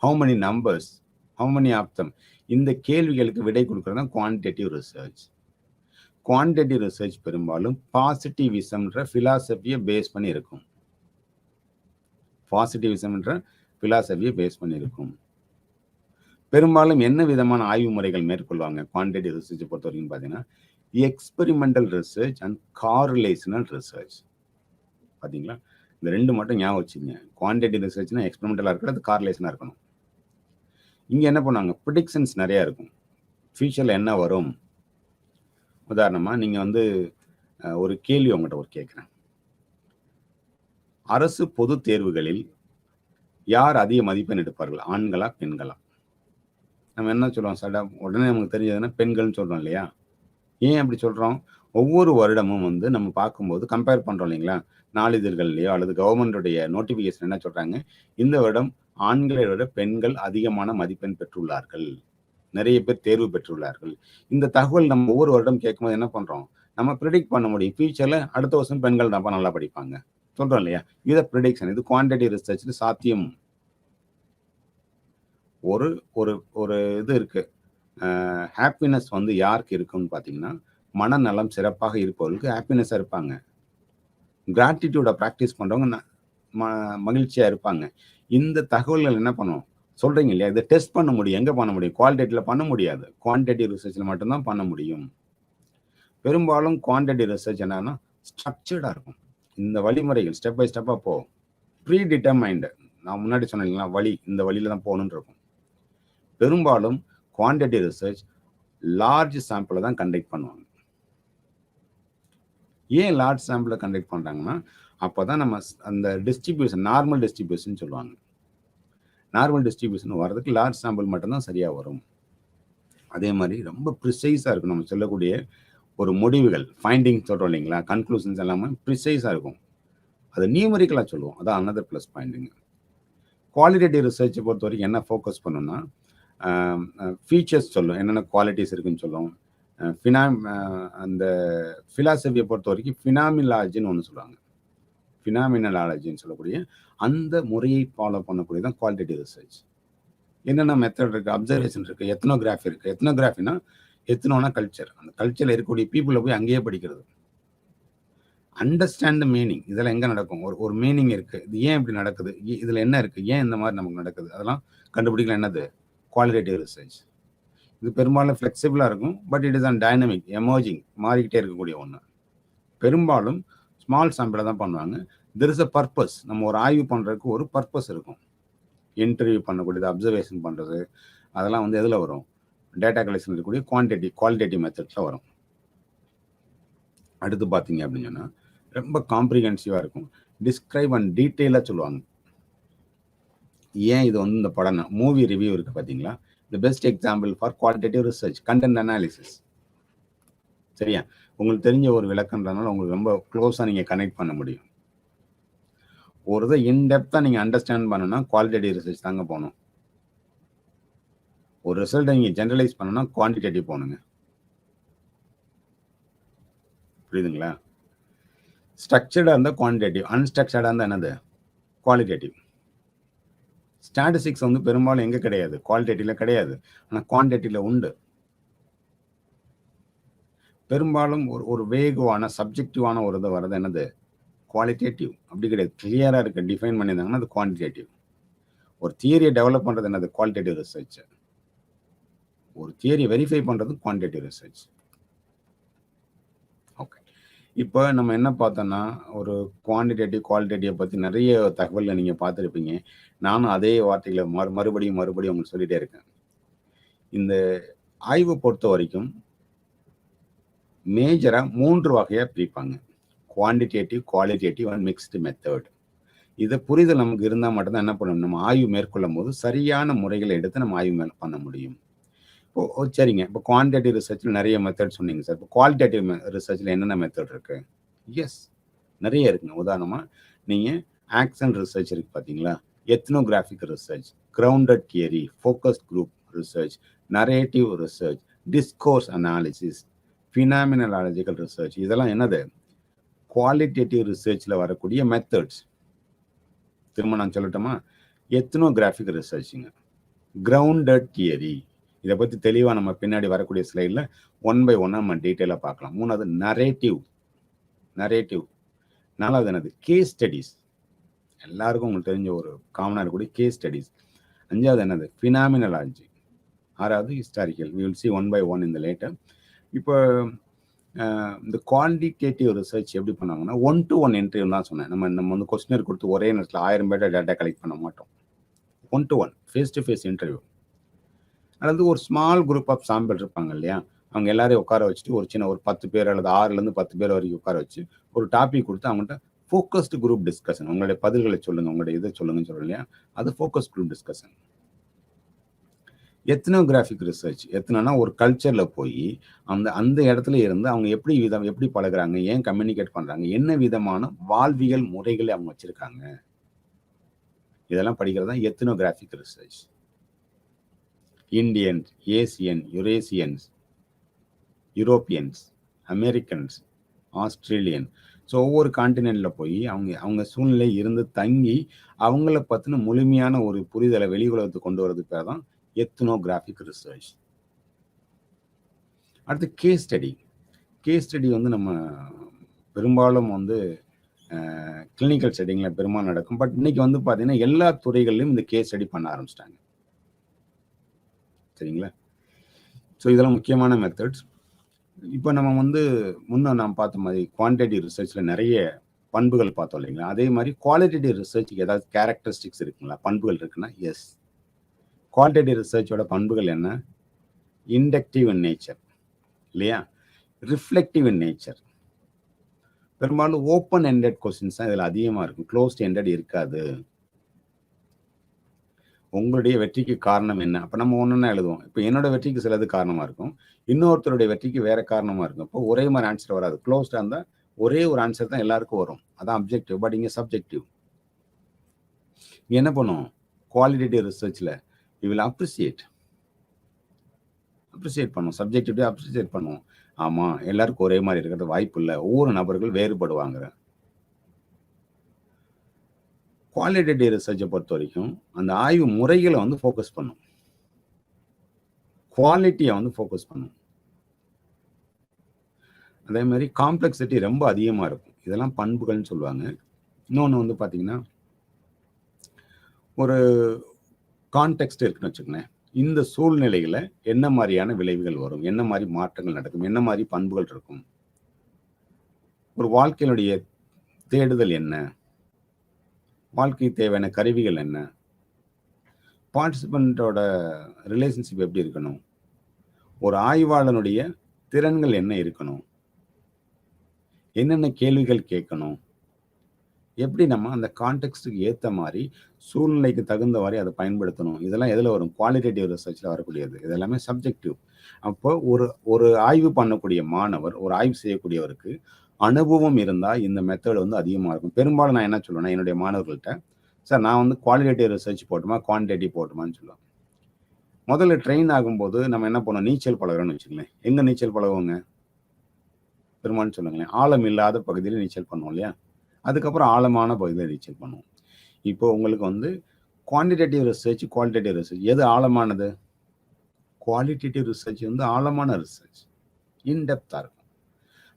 how many numbers, how many of them, இந்த கேள்விகளுக்கு விடை கொடுக்குறது தான் குவான்டிடேட்டிவ் ரிசர்ச். குவான்டிடேட்டிவ் ரிசர்ச் பெரும்பாலும் பாசிட்டிவிசம்ன்ற ஃபிலாசபியை பேஸ் பண்ணி இருக்கும். பாசிட்டிவிசம்ன்ற ஃபிலாசபியை பேஸ் பண்ணி இருக்கும். பெரும்பாலும் என்ன விதமான ஆய்வு முறைகள் மேற்கொள்வாங்க குவான்டிடேட்டிவ் ரிசர்ச்சை பொறுத்த வரைக்கும் பார்த்தீங்கன்னா, எக்ஸ்பெரிமெண்டல் ரிசர்ச் அண்ட் காரிலேஷனல் ரிசர்ச். பார்த்தீங்களா? இந்த 2 மட்டும் ஞாபகம் வச்சுக்கோங்க. குவான்டிடேட்டிவ் ரிசர்ச்னா எக்ஸ்பெரிமெண்டலாக இருக்கிறது, காரிலேஷனாக இருக்கணும். இங்கே என்ன பண்ணுவாங்க? ப்ரிடிக்ஷன்ஸ் நிறையா இருக்கும். ஃபியூச்சரில் என்ன வரும்? உதாரணமாக நீங்கள் வந்து ஒரு கேள்வி உங்கள்கிட்ட கேட்குறேன். அரசு பொது தேர்வுகளில் யார் அதிக மதிப்பெண் எடுப்பார்கள்? ஆண்களா, பெண்களா? நம்ம என்ன சொல்லுவோம்? உடனே நமக்கு தெரிஞ்சதுன்னா பெண்கள்னு சொல்கிறோம் இல்லையா? ஏன் அப்படி சொல்கிறோம்? ஒவ்வொரு வருடமும் வந்து நம்ம பார்க்கும்போது கம்பேர் பண்ணுறோம் இல்லைங்களா? நாளிதழ்கள்லையோ அல்லது கவர்மெண்டுடைய நோட்டிஃபிகேஷன் என்ன சொல்கிறாங்க? இந்த வருடம் ஆண்களை விட பெண்கள் அதிகமான மதிப்பெண் பெற்றுள்ளார்கள், நிறைய பேர் தேர்வு பெற்றுள்ளார்கள். இந்த தகவல் நம்ம ஒவ்வொரு வருடம் கேட்கும்போது என்ன பண்ணுறோம்? நம்ம ப்ரிடிக்ட் பண்ண முடியும். ஃபியூச்சரில் அடுத்த வருஷம் பெண்கள் தான்ப்பா நல்லா படிப்பாங்க சொல்கிறோம் இல்லையா? இதை ப்ரிடிக்ஷன். இது குவான்டிடேட்டிவ் ரிசர்ச்சில் சாத்தியம். ஒரு ஒரு ஒரு இது இருக்குது. ஹாப்பினஸ் வந்து யாருக்கு இருக்குன்னு பார்த்தீங்கன்னா, மனநலம் சிறப்பாக இருப்பவர்களுக்கு ஹாப்பினஸாக இருப்பாங்க. கிராட்டிடியூடை ப்ராக்டிஸ் பண்ணுறவங்க மகிழ்ச்சியாக இருப்பாங்க. இந்த தகவல்கள் என்ன பண்ணுவோம்? சொல்கிறீங்க இல்லையா? இதை டெஸ்ட் பண்ண முடியும். எங்கே பண்ண முடியும்? குவாலிட்டேட்டிவில் பண்ண முடியாது. குவான்டிடேட்டிவ் ரிசர்ச்சில் மட்டும்தான் பண்ண முடியும். பெரும்பாலும் குவான்டிடேட்டிவ் ரிசர்ச் என்னன்னா ஸ்ட்ரக்சர்டாக இருக்கும். இந்த வழிமுறைகள் ஸ்டெப் பை ஸ்டெப்பாக போகும். ப்ரீ டிட்டர்மைண்டு, நான் முன்னாடி சொன்னேன் இல்லைங்களா, வழி, இந்த வழியில் தான் போகணுன்னு இருக்கும். பெரும்பாலும் குவான்டிடேட்டிவ் ரிசர்ச் லார்ஜ் சாம்பிளை தான் கண்டக்ட் பண்ணுவாங்க. ஏன் லார்ஜ் சாம்பிளை கண்டக்ட் பண்ணுறாங்கன்னா, அப்போ தான் நம்ம அந்த டிஸ்ட்ரிபியூஷன், நார்மல் டிஸ்ட்ரிபியூஷன் சொல்லுவாங்க. நார்மல் டிஸ்ட்ரிபியூஷன் வர்றதுக்கு லார்ஜ் சாம்பிள் மட்டும்தான் சரியாக வரும். அதே மாதிரி ரொம்ப ப்ரிசைஸாக இருக்கும். நம்ம சொல்லக்கூடிய ஒரு முடிவுகள், ஃபைண்டிங் சொல்கிறோம் இல்லைங்களா, கன்க்ளூஷன்ஸ் எல்லாமே ப்ரிசைஸாக இருக்கும். அது நியூமரிக்கலாக சொல்லுவோம். அதான் அனதர் ப்ளஸ் பாயிண்ட்டுங்க. குவாலிட்டேட்டிவ் ரிசர்ச்சை பொறுத்த வரைக்கும் என்ன ஃபோக்கஸ் பண்ணணும்னா, ஃபீச்சர்ஸ் சொல்லும், என்னென்ன குவாலிட்டிஸ் இருக்குன்னு சொல்லும். அந்த ஃபிலாசபியை பொறுத்த வரைக்கும் ஃபினாமினாலஜின்னு ஒன்று சொல்லுவாங்க. ஃபினாமினாலஜின்னு சொல்லக்கூடிய அந்த முறையை ஃபாலோ பண்ணக்கூடிய தான் குவாலிட்டேட்டிவ் ரிசர்ச். என்னென்ன மெத்தட் இருக்குது? அப்சர்வேஷன் இருக்குது, எத்னோகிராஃபி இருக்குது. எத்னோகிராஃபினா எத்தனோனா கல்ச்சர். அந்த கல்ச்சரில் இருக்கக்கூடிய பீப்புளை போய் அங்கேயே படிக்கிறது. Understand meaning. இதெல்லாம் எங்கே நடக்கும்? ஒரு மீனிங் இருக்குது, இது ஏன் இப்படி நடக்குது, இதில் என்ன இருக்குது, ஏன் இந்த மாதிரி நமக்கு நடக்குது, அதெல்லாம் கண்டுபிடிக்கலாம். என்னது? Qualitative research. இது பெரும்பாலும் ஃப்ளெக்சிபிளாக இருக்கும், but it is an dynamic, emerging, மாறிக்கிட்டே இருக்கக்கூடிய ஒன்று. பெரும்பாலும் ஸ்மால் சாம்பிளை தான் பண்ணுவாங்க. There is a purpose. நம்ம ஒரு ஆய்வு பண்ணுறதுக்கு ஒரு பர்பஸ் இருக்கும். இன்டர்வியூ பண்ணக்கூடியது, அப்சர்வேஷன் பண்ணுறது, அதெல்லாம் வந்து எதில் வரும்? டேட்டா கலெக்ஷன் இருக்கக்கூடிய குவாலிட்டேட்டிவ் மெத்தட்ஸில் வரும். அடுத்து பார்த்தீங்க அப்படின்னு சொன்னால் ரொம்ப காம்ப்ரிஹென்சிவாக இருக்கும். டிஸ்கிரைப் அண்ட் டீட்டெயிலாக சொல்லுவாங்க. ஏன் இது வந்து இந்த படம் மூவி ரிவ்யூ இருக்குது பார்த்தீங்களா? The best example for qualitative research, content analysis. சரியா? உங்களுக்கு தெரிஞ்ச ஒரு விளக்கன்றதுனால உங்களுக்கு ரொம்ப க்ளோஸாக நீங்கள் கனெக்ட் பண்ண முடியும். ஒரு இதை இன்டெப்த்தாக நீங்கள் அண்டர்ஸ்டாண்ட் பண்ணணும்னா குவாலிட்டேட்டிவ் ரிசர்ச் தாங்க போகணும். ஒரு ரிசல்ட்டை நீங்கள் ஜென்ரலைஸ் பண்ணணும்னா குவான்டிடேட்டிவ் போகணுங்க. புரியுதுங்களா? ஸ்ட்ரக்சர்டாக இருந்தால் குவான்டிடேட்டிவ், அன்ஸ்ட்ரக்சர்டாக இருந்தால் என்னது? குவாலிட்டேட்டிவ். ஸ்டாட்டிஸ்டிக்ஸ் வந்து பெரும்பாலும் எங்கே கிடையாது? குவாலிட்டேட்டிவில் கிடையாது, ஆனால் குவான்டிட்டியில் உண்டு. பெரும்பாலும் ஒரு வேகுவான சப்ஜெக்டிவான ஒரு இதை வர்றது என்னது? குவாலிட்டேட்டிவ். அப்படி கிடையாது, கிளியராக இருக்க டிஃபைன் பண்ணியிருந்தாங்கன்னா அது குவான்டிடேட்டிவ். ஒரு தியரியை டெவலப் பண்ணுறது என்னது? Qualitative research. ஒரு தியரி வெரிஃபை பண்ணுறது குவான்டிடேட்டிவ் ரிசர்ச். ஓகே, இப்போ நம்ம என்ன பார்த்தோன்னா ஒரு குவான்டிடேட்டிவ் குவாலிட்டேட்டிவை பற்றி நிறைய தகவல்களை நீங்கள் பார்த்துருப்பீங்க. நானும் அதே வார்த்தைகளை மறுபடியும் உங்களுக்கு சொல்லிகிட்டே இருக்கேன். இந்த ஆய்வு பொறுத்த வரைக்கும் மேஜராக 3 வகையாக பிரிப்பாங்க: quantitative, qualitative and mixed method. இதை புரிதல் நமக்கு இருந்தால் மட்டும்தான் என்ன பண்ணணும், நம்ம ஆய்வு மேற்கொள்ளும் போது சரியான முறைகளை எடுத்து நம்ம ஆய்வு பண்ண முடியும். இப்போ சரிங்க, இப்போ குவான்டிடேட்டிவ் ரிசர்ச்சில் நிறைய மெத்தட் சொன்னீங்க சார். இப்போ குவாலிட்டேட்டிவ் ரிசர்ச்சில் என்னென்ன மெத்தட் இருக்கு? எஸ், நிறைய இருக்குங்க. உதாரணமாக நீங்கள் ஆக்சன் ரிசர்ச் இருக்கு பார்த்தீங்களா, ethnographic research, grounded theory, focused group research, narrative research, discourse analysis, phenomenological research. இதெல்லாம் என்னது? குவாலிட்டேட்டிவ் ரிசர்ச்சில் வரக்கூடிய மெத்தட்ஸ். திரும்ப நான் சொல்லட்டுமா? எத்னோகிராஃபிக் ரிசர்ச்சுங்க, கிரவுண்டட் தியரி. இதை பற்றி தெளிவாக நம்ம பின்னாடி வரக்கூடிய ஸ்லைடில் 1 by 1 நம்ம டீட்டெயிலாக பார்க்கலாம். 3வது நரேட்டிவ். 4வது என்னது? Case studies. எல்லாருக்கும் உங்களுக்கு தெரிஞ்ச ஒரு காமனாக இருக்கக்கூடிய கேஸ் ஸ்டடீஸ். 5வது என்னது? ஃபினாமினாலஜி. 6வது historical. we will see 1 by 1 in the later. இப்போ இந்த குவான்டிடேட்டிவ் ரிசர்ச் எப்படி பண்ணாங்கன்னா 1-to-1 இன்டர்வியூ தான் சொன்னேன். நம்ம வந்து கொஸ்டினர் கொடுத்து ஒரே நேரத்தில் 1000 பேர்ட்ட டேட்டா கலெக்ட் பண்ண மாட்டோம். 1-to-1 face-to-face interview. அல்லது ஒரு ஸ்மால் குரூப் ஆஃப் சாம்பிள் இருப்பாங்க இல்லையா, அவங்க எல்லாரையும் உட்கார வச்சுட்டு ஒரு சின்ன ஒரு 10 பேர் அல்லது 6லேருந்து 10 பேர் வரைக்கும் உட்கார வச்சு ஒரு டாபிக் கொடுத்து அவங்கள்ட்ட ஃபோக்கஸ்டு குரூப் டிஸ்கஷன், உங்களுடைய பதில்களை சொல்லுங்க, உங்களுடைய இதை சொல்லுங்கன்னு சொல்கிறோம் இல்லையா, அது focus group discussion. Ethnographic research, எத்தனைனா ஒரு கல்ச்சரில் போய் அந்த இடத்துல இருந்து அவங்க எப்படி பழகுறாங்க, ஏன் கம்யூனிகேட் பண்ணுறாங்க, என்ன விதமான வாழ்வியல் முறைகளை அவங்க வச்சுருக்காங்க, இதெல்லாம் படிக்கிறது தான் ethnographic research. Indians, Asian, Eurasians, Europeans, Americans, Australian. So ஒவ்வொரு கான்டினென்ட்டில் போய் அவங்க சூழ்நிலை இருந்து தங்கி அவங்கள பற்றின முழுமையான ஒரு புரிதலை வெளி உலகத்துக்கு கொண்டு வரது பேர் தான் எத்னோகிராஃபிக் ரிசர்ச். அடுத்து கேஸ் ஸ்டடி. கேஸ் ஸ்டடி வந்து நம்ம பெரும்பாலும் வந்து கிளினிக்கல் செட்டிங்கில் பெரும்பாலும் நடக்கும். பட் இன்னைக்கு வந்து பார்த்தீங்கன்னா எல்லா துறைகள்லையும் இந்த கேஸ் ஸ்டடி பண்ண ஆரம்பிச்சிட்டாங்க. சரிங்களா? ஸோ இதெல்லாம் முக்கியமான மெத்தட்ஸ். இப்போ நம்ம வந்து முன்ன நாம் பார்த்த மாதிரி குவான்டிடேட்டிவ் ரிசர்ச்சில் நிறைய பண்புகள் பார்த்தோம் இல்லைங்களா, அதே மாதிரி குவாலிட்டேட்டிவ் ரிசர்ச்சுக்கு ஏதாவது கேரக்டரிஸ்டிக்ஸ் இருக்குங்களா, பண்புகள் இருக்குன்னா எஸ். குவாலிட்டேட்டிவ் ரிசர்ச்சோட பண்புகள் என்ன? இண்டக்டிவ் இன் நேச்சர் இல்லையா, ரிஃப்ளெக்டிவ் இன் நேச்சர். பெரும்பாலும் ஓப்பன் எண்டட் கொஸ்டின்ஸ் தான் இதில் அதிகமாக இருக்கும், க்ளோஸ்ட் எண்டட் இருக்காது. உங்களுடைய வெற்றிக்கு காரணம் என்ன? அப்போ நம்ம ஒன்றுன்னா எழுதுவோம். இப்போ என்னோட வெற்றிக்கு சிலது காரணமாக இருக்கும், இன்னொருத்தருடைய வெற்றிக்கு வேற காரணமாக இருக்கும். இப்போ ஒரே மாதிரி ஆன்சர் வராது. க்ளோஸ்டாக இருந்தால் ஒரே ஒரு ஆன்சர் தான் எல்லாருக்கும் வரும், அதான் அப்ஜெக்டிவ். பட் இங்கே சப்ஜெக்டிவ். என்ன பண்ணுவோம்? குவாலிட்டேட்டிவ் ரிசர்ச்சில் யூ வில் அப்ரிசியேட் பண்ணுவோம், சப்ஜெக்டிவிட்டியாக அப்ரிசியேட் பண்ணுவோம். ஆமாம், எல்லாருக்கும் ஒரே மாதிரி இருக்கிறது வாய்ப்பு இல்லை, ஒவ்வொரு நபர்கள் வேறுபடுவாங்க. குவாலிட்டேட்டிவ் ரிசர்ச்சை பொறுத்த வரைக்கும் அந்த ஆய்வு முறைகளை வந்து ஃபோக்கஸ் பண்ணும், குவாலிட்டியை வந்து ஃபோக்கஸ் பண்ணும். அதே மாதிரி காம்ப்ளெக்சிட்டி ரொம்ப அதிகமாக இருக்கும். இதெல்லாம் பண்புகள்னு சொல்லுவாங்க. இன்னொன்று வந்து பார்த்தீங்கன்னா ஒரு கான்டெக்ஸ்ட் இருக்குன்னு வச்சுக்கோங்களேன். இந்த சூழ்நிலையில என்ன மாதிரியான விளைவுகள் வரும், என்ன மாதிரி மாற்றங்கள் நடக்கும், என்ன மாதிரி பண்புகள் இருக்கும், ஒரு வாழ்க்கையினுடைய தேடுதல் என்ன, வாழ்க்கை தேவையான கருவிகள் என்ன, பார்ட்டிசிபெண்ட்டோட ரிலேஷன்ஷிப் எப்படி இருக்கணும், ஒரு ஆய்வாளனுடைய திறன்கள் என்ன இருக்கணும், என்னென்ன கேள்விகள் கேட்கணும், எப்படி நம்ம அந்த கான்டெக்ஸ்டுக்கு ஏற்ற மாதிரி சூழ்நிலைக்கு தகுந்த மாதிரி அதை பயன்படுத்தணும். இதெல்லாம் எதில் வரும்? குவாலிட்டேட்டிவ் ரிசர்ச்சில் வரக்கூடியது. இது எல்லாமே சப்ஜெக்டிவ். அப்போ ஒரு ஆய்வு பண்ணக்கூடிய மாணவர், ஒரு ஆய்வு செய்யக்கூடியவருக்கு அனுபவம் இருந்தால் இந்த மெத்தட் வந்து அதிகமாக இருக்கும். பெரும்பாலும் நான் என்ன சொல்லுவேன்னா, என்னுடைய மாணவர்கள்ட்ட, சார் நான் வந்து குவாலிட்டேட்டிவ் ரிசர்ச் போட்டுமா குவான்டிட்டேட்டிவ் போட்டுமான்னு சொல்லுவேன். முதல்ல ட்ரெயின் ஆகும்போது நம்ம என்ன பண்ணோம், நீச்சல் பழகிறோன்னு வச்சுக்கலேன். எங்கே நீச்சல் பழகுவோங்க? பெரும்பாலும் சொல்லுங்களேன், ஆழம் இல்லாத பகுதியில் நீச்சல் பண்ணுவோம் இல்லையா? அதுக்கப்புறம் ஆழமான பகுதியில் நீச்சல் பண்ணுவோம். இப்போ உங்களுக்கு வந்து குவான்டிடேட்டிவ் ரிசர்ச், குவாலிட்டேட்டிவ் ரிசர்ச் எது ஆழமானது? குவாலிட்டேட்டிவ் ரிசர்ச் வந்து ஆழமான ரிசர்ச், இன்டெப்த்தாக இருக்கும்.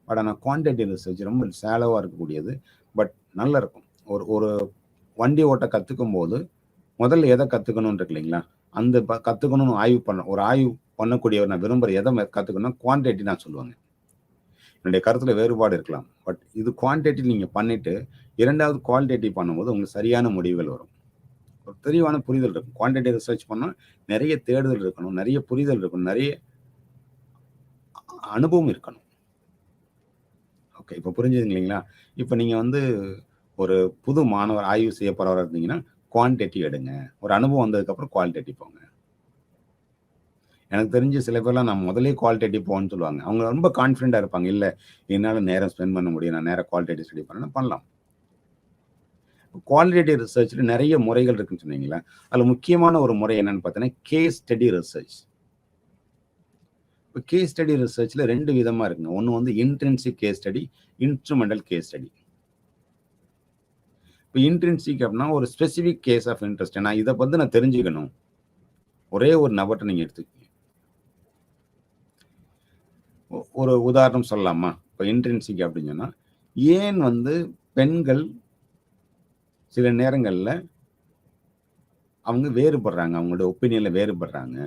பட் ஆனால் குவான்டிடேட்டிவ் ரிசர்ச் ரொம்ப சேலவாக இருக்கக்கூடியது, பட் நல்லா இருக்கும். ஒரு வண்டி ஓட்ட கற்றுக்கும் போது முதல்ல எதை கற்றுக்கணும்னு இருக்கு இல்லைங்களா? அந்த கற்றுக்கணும்னு ஒரு ஆய்வு பண்ணக்கூடியவர் நான் விரும்புகிற எதை கற்றுக்கணும், குவான்டிட்டி நான் சொல்லுவாங்க. என்னுடைய கருத்துல வேறுபாடு இருக்கலாம், பட் இது குவான்டிட்டி நீங்கள் பண்ணிட்டு இரண்டாவது குவாலிட்டேட்டிவ் பண்ணும்போது உங்களுக்கு சரியான முடிவுகள் வரும். ஒரு தெளிவான புரிதல் இருக்கும். குவான்டிட்டி ரிசர்ச் பண்ணால் நிறைய தேடுதல் இருக்கணும், நிறைய புரிதல் இருக்கணும், நிறைய அனுபவம் இருக்கணும். ஓகே, இப்போ புரிஞ்சுதுங்க இல்லைங்களா? இப்போ நீங்கள் வந்து ஒரு புது மாணவர் ஆய்வு செய்ய போகிறவராக இருந்தீங்கன்னா குவான்டிட்டி எடுங்க. ஒரு அனுபவம் வந்ததுக்கப்புறம் குவாலிட்டேட்டிவ் போங்க. எனக்கு தெரிஞ்ச சில பேர்லாம் நான் முதலே குவாலிட்டேட்டிவ் போகணும்னு சொல்லுவாங்க. அவங்க ரொம்ப கான்ஃபிடென்ட்டாக இருப்பாங்க. இல்லை என்னால் நேரம் ஸ்பெண்ட் பண்ண முடியும், நான் நேரம் குவாலிட்டேட்டிவ் ஸ்டடி பண்ணலாம். குவாலிட்டேட்டிவ் ரிசர்ச்சில் நிறைய முறைகள் இருக்குன்னு சொன்னீங்களா? அதில் முக்கியமான ஒரு முறை என்னன்னு பார்த்தீங்கன்னா கேஸ் ஸ்டடி ரிசர்ச். இப்போ கேஸ் ஸ்டடி ரிசர்ச்சில் 2 விதமாக இருக்குங்க. ஒன்று வந்து intrinsic case study, instrumental case study. இப்போ இன்ட்ரின்சிக் அப்படின்னா ஒரு ஸ்பெசிஃபிக் கேஸ் ஆஃப் இன்ட்ரெஸ்ட், நான் இதை வந்து நான் தெரிஞ்சுக்கணும். ஒரே ஒரு நபர்கிட்ட நீங்கள் எடுத்துக்கீங்க. ஒரு உதாரணம் சொல்லலாமா? இப்போ இன்ட்ரின்சிக் அப்படின்னு சொன்னால், ஏன் வந்து பெண்கள் சில நேரங்களில் அவங்க வேறுபடுறாங்க, அவங்களோட ஒப்பீனியனில் வேறுபடுறாங்க,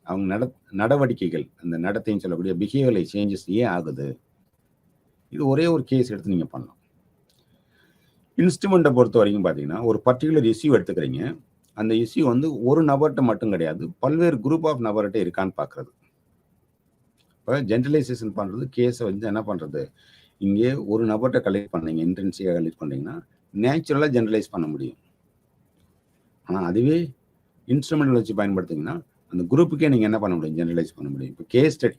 அவங்க நடவடிக்கைகள், அந்த நடத்தைன்னு சொல்லக்கூடிய பிஹேவியரல் சேஞ்சஸ் ஏன் ஆகுது? இது ஒரே ஒரு கேஸ் எடுத்து நீங்கள் பண்ணலாம். இன்ஸ்ட்ருமெண்ட்டை பொறுத்த வரைக்கும் பார்த்தீங்கன்னா, ஒரு பர்டிகுலர் இஷ்யூ எடுத்துக்கிறீங்க. அந்த இஷ்யூ வந்து ஒரு நபர்கிட்ட மட்டும் கிடையாது, பல்வேறு குரூப் ஆஃப் நபர்கிட்ட இருக்கான்னு பார்க்குறது. இப்போ ஜென்ரலைசேஷன் பண்ணுறது, கேஸை வந்து என்ன பண்ணுறது, இங்கே ஒரு நபர்கிட்ட கலெக்ட் பண்ணீங்க, இன்டென்சிவாக கலெக்ட் பண்ணிங்கன்னா நேச்சுரலாக ஜென்ரலைஸ் பண்ண முடியும். ஆனால் அதுவே இன்ஸ்ட்ருமெண்டல் வச்சு பயன்படுத்திங்கன்னா அந்த குரூப்புக்கே நீங்கள் என்ன பண்ண முடியும், ஜென்ரலைஸ் பண்ண முடியும். இப்போ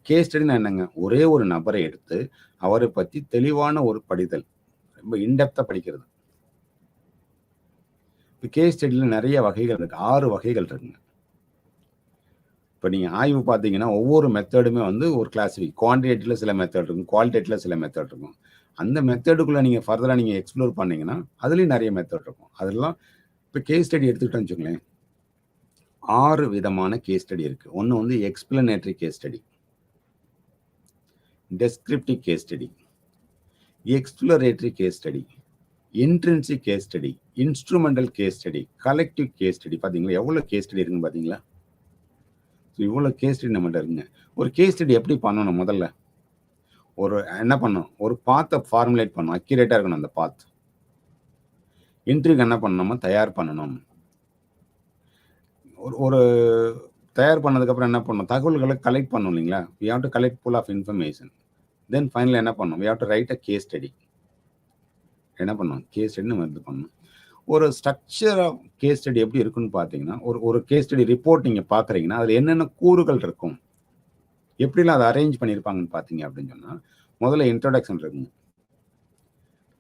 கேஸ் ஸ்டடினா என்னங்க, ஒரே ஒரு நபரை எடுத்து அவரை பற்றி தெளிவான ஒரு படித்தல், ரொம்ப இன்டெப்த்தாக படிக்கிறது. இப்போ கேஸ் ஸ்டடியில் நிறைய வகைகள் இருக்குது, 6 வகைகள் இருக்குங்க. இப்போ நீங்கள் ஆய்வு பார்த்தீங்கன்னா ஒவ்வொரு மெத்தடுமே வந்து ஒரு கிளாஸிஃபிக், குவான்டிடேட்டிவில் சில மெத்தட் இருக்கும், குவாலிட்டேட்டிவில் சில மெத்தட் இருக்கும். அந்த மெத்தடுக்குள்ளே நீங்கள் ஃபர்தராக நீங்கள் எக்ஸ்ப்ளோர் பண்ணிங்கன்னா அதுலேயும் நிறைய மெத்தட் இருக்கும். அதெல்லாம் இப்போ கேஸ் ஸ்டடி எடுத்துக்கிட்டோன்னு வச்சுக்கோங்களேன், 6 விதமான கேஸ் ஸ்டடி இருக்குது. ஒன்று வந்து explanatory case study, descriptive case study, exploratory case study, intrinsic case study, instrumental case study, collective case study. பார்த்தீங்களா எவ்வளோ கேஸ் ஸ்டடி இருக்குன்னு பார்த்தீங்களா? இவ்வளோ கேஸ் ஸ்டடி நம்மகிட்ட இருக்குங்க. ஒரு கேஸ் ஸ்டடி எப்படி பண்ணணும்? முதல்ல என்ன பண்ணணும், ஒரு பாத்தை ஃபார்முலேட் பண்ணணும், அக்யூரேட்டாக இருக்கணும் அந்த பாத். இன்டர்வியூக்கு என்ன பண்ணணுமா, தயார் பண்ணணும். ஒரு தயார் பண்ணதுக்கப்புறம் என்ன பண்ணணும், தகவல்களை கலெக்ட் பண்ணணும் இல்லைங்களா? We have to collect full of information. Then ஃபைனலாக என்ன பண்ணணும், we have to write a case study. என்ன பண்ணணும், கேஸ் ஸ்டடி நம்ம இது பண்ணணும். ஒரு ஸ்ட்ரக்சர் ஆஃப் கேஸ் ஸ்டடி எப்படி இருக்குன்னு பார்த்தீங்கன்னா, ஒரு கேஸ் ஸ்டடி ரிப்போர்ட் நீங்கள் பார்க்குறீங்கன்னா அதில் என்னென்ன கூறுகள் இருக்கும், எப்படிலாம் அதை அரேஞ்ச் பண்ணியிருப்பாங்கன்னு பார்த்தீங்க அப்படின்னு சொன்னால், முதல்ல இன்ட்ரோடக்ஷன் இருக்குங்க.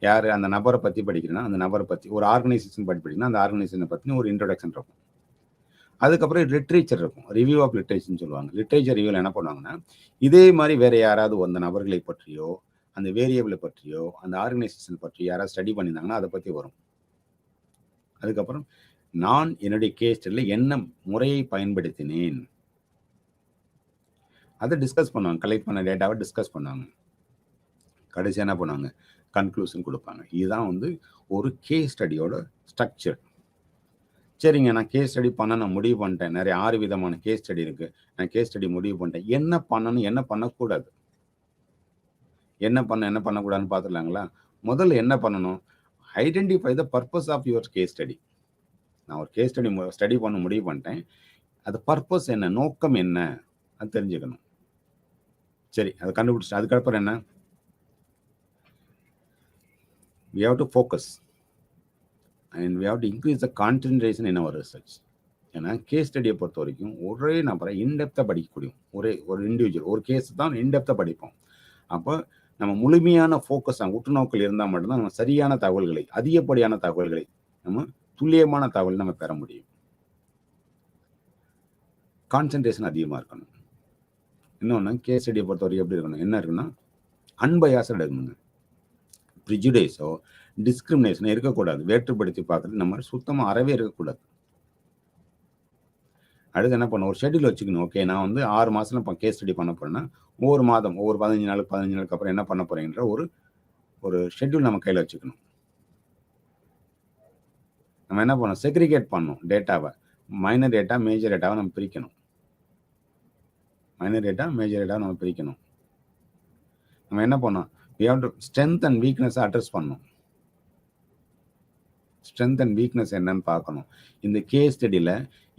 யார் அந்த நபரை பற்றி படிக்கிறேன்னா அந்த நபரை பற்றி, ஒரு ஆர்கனைசேஷன் பற்றி படிக்கிறீங்கன்னா அந்த ஆர்கனைசேஷனை பற்றி ஒரு இன்ட்ரோடக்ஷன் இருக்கும். அதுக்கப்புறம் லிட்ரேச்சர் இருக்கும், ரிவ்யூ ஆஃப் லிட்ரேச்சர்னு சொல்லுவாங்க. லிட்ரேச்சர் ரிவ்யூவில் என்ன பண்ணுவாங்கன்னா, இதே மாதிரி வேறு யாராவது அந்த நபர்களை பற்றியோ, அந்த வேரியபிளை பற்றியோ, அந்த ஆர்கனைசேஷன் பற்றி யாராவது ஸ்டடி பண்ணியிருந்தாங்கன்னா அதை பற்றி வரும். அதுக்கப்புறம் நான் என்னுடைய கேஸ் ஸ்டடியில் என்ன முறையை பயன்படுத்தினேன் அதை டிஸ்கஸ் பண்ணுவாங்க, கலெக்ட் பண்ண டேட்டாவை டிஸ்கஸ் பண்ணுவாங்க. கடைசியாக என்ன பண்ணுவாங்க, கன்க்ளூஷன் கொடுப்பாங்க. இதுதான் வந்து ஒரு கேஸ் ஸ்டடியோட ஸ்ட்ரக்சர். சரிங்க, நான் கேஸ் ஸ்டடி நான் முடிவு பண்ணிட்டேன். நிறைய 6 விதமான கேஸ் ஸ்டடி இருக்கு. நான் கேஸ் ஸ்டடி முடிவு பண்ணிட்டேன். என்ன பண்ணணும், என்ன பண்ணக்கூடாது? என்ன பண்ணக்கூடாதுன்னு பார்த்துடலாங்களா? முதல்ல என்ன பண்ணணும்? Identify the purpose of your case study. நான் ஒரு கேஸ் ஸ்டடி பண்ண முடிவு பண்ணிட்டேன். அது பர்ப்பஸ் என்ன? நோக்கம் என்ன? அது தெரிஞ்சுக்கணும். சரி, அதை கண்டுபிடிச்சிட்டேன். அதுக்கப்புறம் என்ன? We have to focus and we have to increase the concentration in our research. ஏன்னா கேஸ் ஸ்டடியை பொறுத்த வரைக்கும் ஒரே நபரை இன்டெப்த்தாக படிக்கக்கூடிய ஒரு இண்டிவிஜுவல் ஒரு கேஸ் தான் இன்டெப்த்தாக படிப்போம். அப்போ நம்ம முழுமையான ஃபோக்கஸ் உற்றுநோக்கல் இருந்தால் மட்டும்தான் நம்ம சரியான தகவல்களை, அதிகப்படியான தகவல்களை, நம்ம துல்லியமான தகவல் நம்ம பெற முடியும். கான்சன்ட்ரேஷன் அதிகமாக இருக்கணும். இன்னொன்று, கேஸ் ஸ்டடியை பொறுத்த வரைக்கும் எப்படி இருக்கணும்? என்ன இருக்குன்னா, அன்பயாசம் எடுக்கணுங்க. ப்ரிஜுடைஸோ டிஸ்கிரிமினேஷனோ இருக்கக்கூடாது. வேற்றுப்படுத்தி பார்க்குறது நம்ம சுத்தமாக அறவே இருக்கக்கூடாது. அடுத்து என்ன பண்ணணும்? ஒரு ஷெட்யூல் வச்சுக்கணும். ஓகே, நான் வந்து 6 மாதம் இப்போ கேஸ் ஸ்டடி பண்ண போறேன்னா, ஒவ்வொரு மாதம் ஒவ்வொரு 15 நாளுக்கு அப்புறம் என்ன பண்ண போறேன்ற ஒரு ஷெட்யூல் நம்ம கையில் வச்சுக்கணும். நம்ம என்ன பண்ணணும்? செக்ரிகேட் பண்ணணும் டேட்டாவை. மைனர் டேட்டா, மேஜர் டேட்டாவை நம்ம பிரிக்கணும். மைனர் டேட்டா, மேஜர் டேட்டாவை நம்ம பிரிக்கணும். நம்ம என்ன பண்ணோம்? we have to strength and weakness address பண்ணணும். ஸ்ட்ரென்த் அண்ட் வீக்னஸ் என்னன்னு பார்க்கணும். இந்த கேஸ் ஸ்டடியில்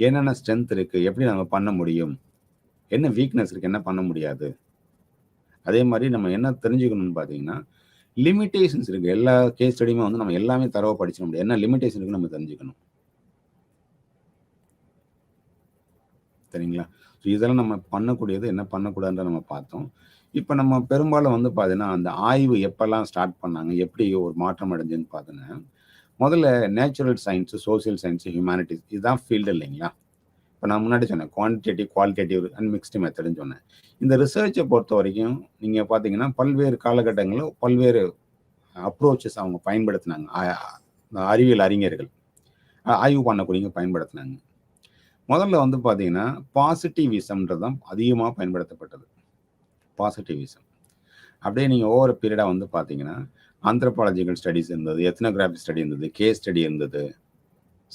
என்னென்ன ஸ்ட்ரென்த் இருக்குது, எப்படி நம்ம பண்ண முடியும், என்ன வீக்னஸ் இருக்குது, என்ன பண்ண முடியாது. அதே மாதிரி நம்ம என்ன தெரிஞ்சுக்கணும்னு பார்த்தீங்கன்னா, லிமிட்டேஷன்ஸ் இருக்குது. எல்லா கேஸ் ஸ்டடியுமே வந்து நம்ம எல்லாமே தரவாக படிச்சிட முடியாது. என்ன லிமிட்டேஷன் இருக்குன்னு நம்ம தெரிஞ்சுக்கணும். சரிங்களா? ஸோ இதெல்லாம் நம்ம பண்ணக்கூடியது, என்ன பண்ணக்கூடாதுன்ற நம்ம பார்த்தோம். இப்போ நம்ம பெரும்பாலும் வந்து பார்த்தீங்கன்னா, அந்த ஆய்வு எப்போல்லாம் ஸ்டார்ட் பண்ணாங்க, எப்படி ஒரு மாற்றம் அடைஞ்சுன்னு பார்த்தீங்கன்னா, முதல்ல natural science, social science, humanities இதுதான் ஃபீல்டு இல்லைங்களா? இப்போ நான் முன்னாடி சொன்னேன் குவான்டிடேட்டிவ், குவாலிட்டேட்டிவ் அண்ட் மிக்ஸ்டு மெத்தடுன்னு சொன்னேன். இந்த ரிசர்ச்சை பொறுத்த வரைக்கும் நீங்கள் பார்த்தீங்கன்னா, பல்வேறு காலகட்டங்களில் பல்வேறு அப்ரோச்சஸ் அவங்க பயன்படுத்தினாங்க. அறிவியல் அறிஞர்கள் ஆய்வு பண்ணக்கூடியவங்க பயன்படுத்தினாங்க. முதல்ல வந்து பார்த்தீங்கன்னா, பாசிட்டிவிசம்ன்றது தான் அதிகமாக பயன்படுத்தப்பட்டது. பாசிட்டிவிசம். அப்படியே நீங்கள் ஒவ்வொரு பீரியடாக வந்து பார்த்தீங்கன்னா, ஆந்த்ரோபாலஜிக்கல் ஸ்டடீஸ் இருந்தது, எத்னோகிராஃபி ஸ்டடி இருந்தது, கேஸ் ஸ்டடி இருந்தது,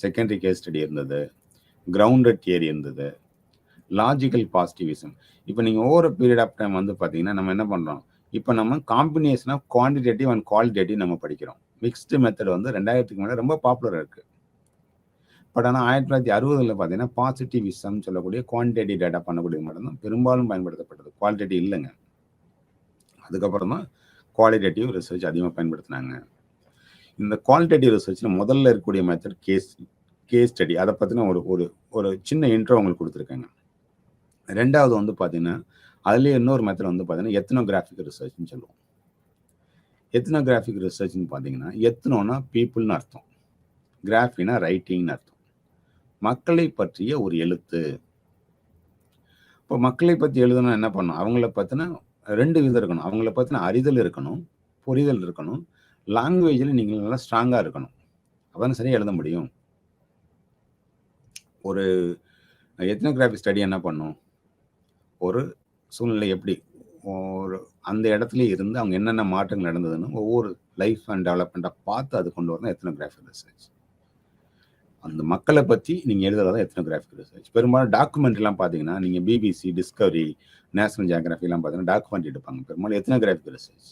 செகண்டரி கேஸ் ஸ்டடி இருந்தது, கிரவுண்டட் தியரி இருந்தது, லாஜிக்கல் பாசிட்டிவிசம். இப்போ நீங்கள் ஒவ்வொரு பீரியட் ஆஃப் டைம் வந்து பார்த்தீங்கன்னா, நம்ம என்ன பண்ணுறோம்? இப்போ நம்ம combination of quantitative and qualitative நம்ம படிக்கிறோம். மிக்ஸ்டு மெத்தட் வந்து 2000க்கு மேலே ரொம்ப பாப்புலராக இருக்குது. பட் ஆனால் 1960 பார்த்தீங்கன்னா, பாசிட்டிவிசம் சொல்லக்கூடிய குவான்டிடேட்டிவ் டேட்டா பண்ணக்கூடிய மட்டும்தான் பெரும்பாலும் பயன்படுத்தப்பட்டது. குவாலிட்டேட்டிவ் இல்லைங்க. அதுக்கப்புறம் தான் குவாலிட்டேட்டிவ் ரிசர்ச் அதிகமாக பயன்படுத்தினாங்க. இந்த குவாலிட்டேட்டிவ் ரிசர்ச்சில் முதல்ல இருக்கக்கூடிய மெத்தட் கேஸ் ஸ்டடி. அதை பற்றின ஒரு சின்ன இன்ட்ரோ உங்களுக்கு கொடுத்துருக்காங்க. ரெண்டாவது வந்து பார்த்தீங்கன்னா, அதுலேயே இன்னொரு மெத்தட் வந்து பார்த்தீங்கன்னா, எத்னோகிராஃபிக் ரிசர்ச்னு சொல்லுவோம். எத்னோகிராஃபிக் ரிசர்ச்னு பார்த்தீங்கன்னா, எத்னோனா பீப்புள்னு அர்த்தம், கிராஃபினா ரைட்டிங்னு அர்த்தம். மக்களை பற்றிய ஒரு எழுத்து. இப்போ மக்களை பற்றி எழுதணும் என்ன பண்ணணும்? அவங்கள பற்றின 2 விதம் இருக்கணும். அவங்கள பற்றின அறிதல் இருக்கணும், புரிதல் இருக்கணும். லாங்குவேஜில் நீங்கள் நல்லா ஸ்ட்ராங்காக இருக்கணும். அப்போ சரியாக எழுத முடியும். ஒரு எத்னோகிராஃபி ஸ்டடி என்ன பண்ணும்? ஒரு சூழ்நிலை எப்படி அந்த இடத்துல இருந்து அவங்க என்னென்ன மாற்றங்கள் நடந்ததுன்னு ஒவ்வொரு லைஃப் அண்ட் டெவலப்மெண்ட்டாக பார்த்து அது கொண்டு வரணும் எத்னோகிராஃபி ரிசர்ச். அந்த மக்களை பற்றி நீங்கள் எழுதுறதா எத்னோகிராஃபிக் ரிசர்ச். பெரும்பாலும் டாக்குமெண்ட்ரிலாம் பார்த்தீங்கன்னா, நீங்கள் பிபிசி, டிஸ்கவரி, நேஷனல் ஜியோகிராஃபிலாம் பார்த்தீங்கன்னா டாக்குமெண்ட்ரி எடுப்பாங்க. பெரும்பாலும் எத்னோகிராஃபிக் ரிசர்ச்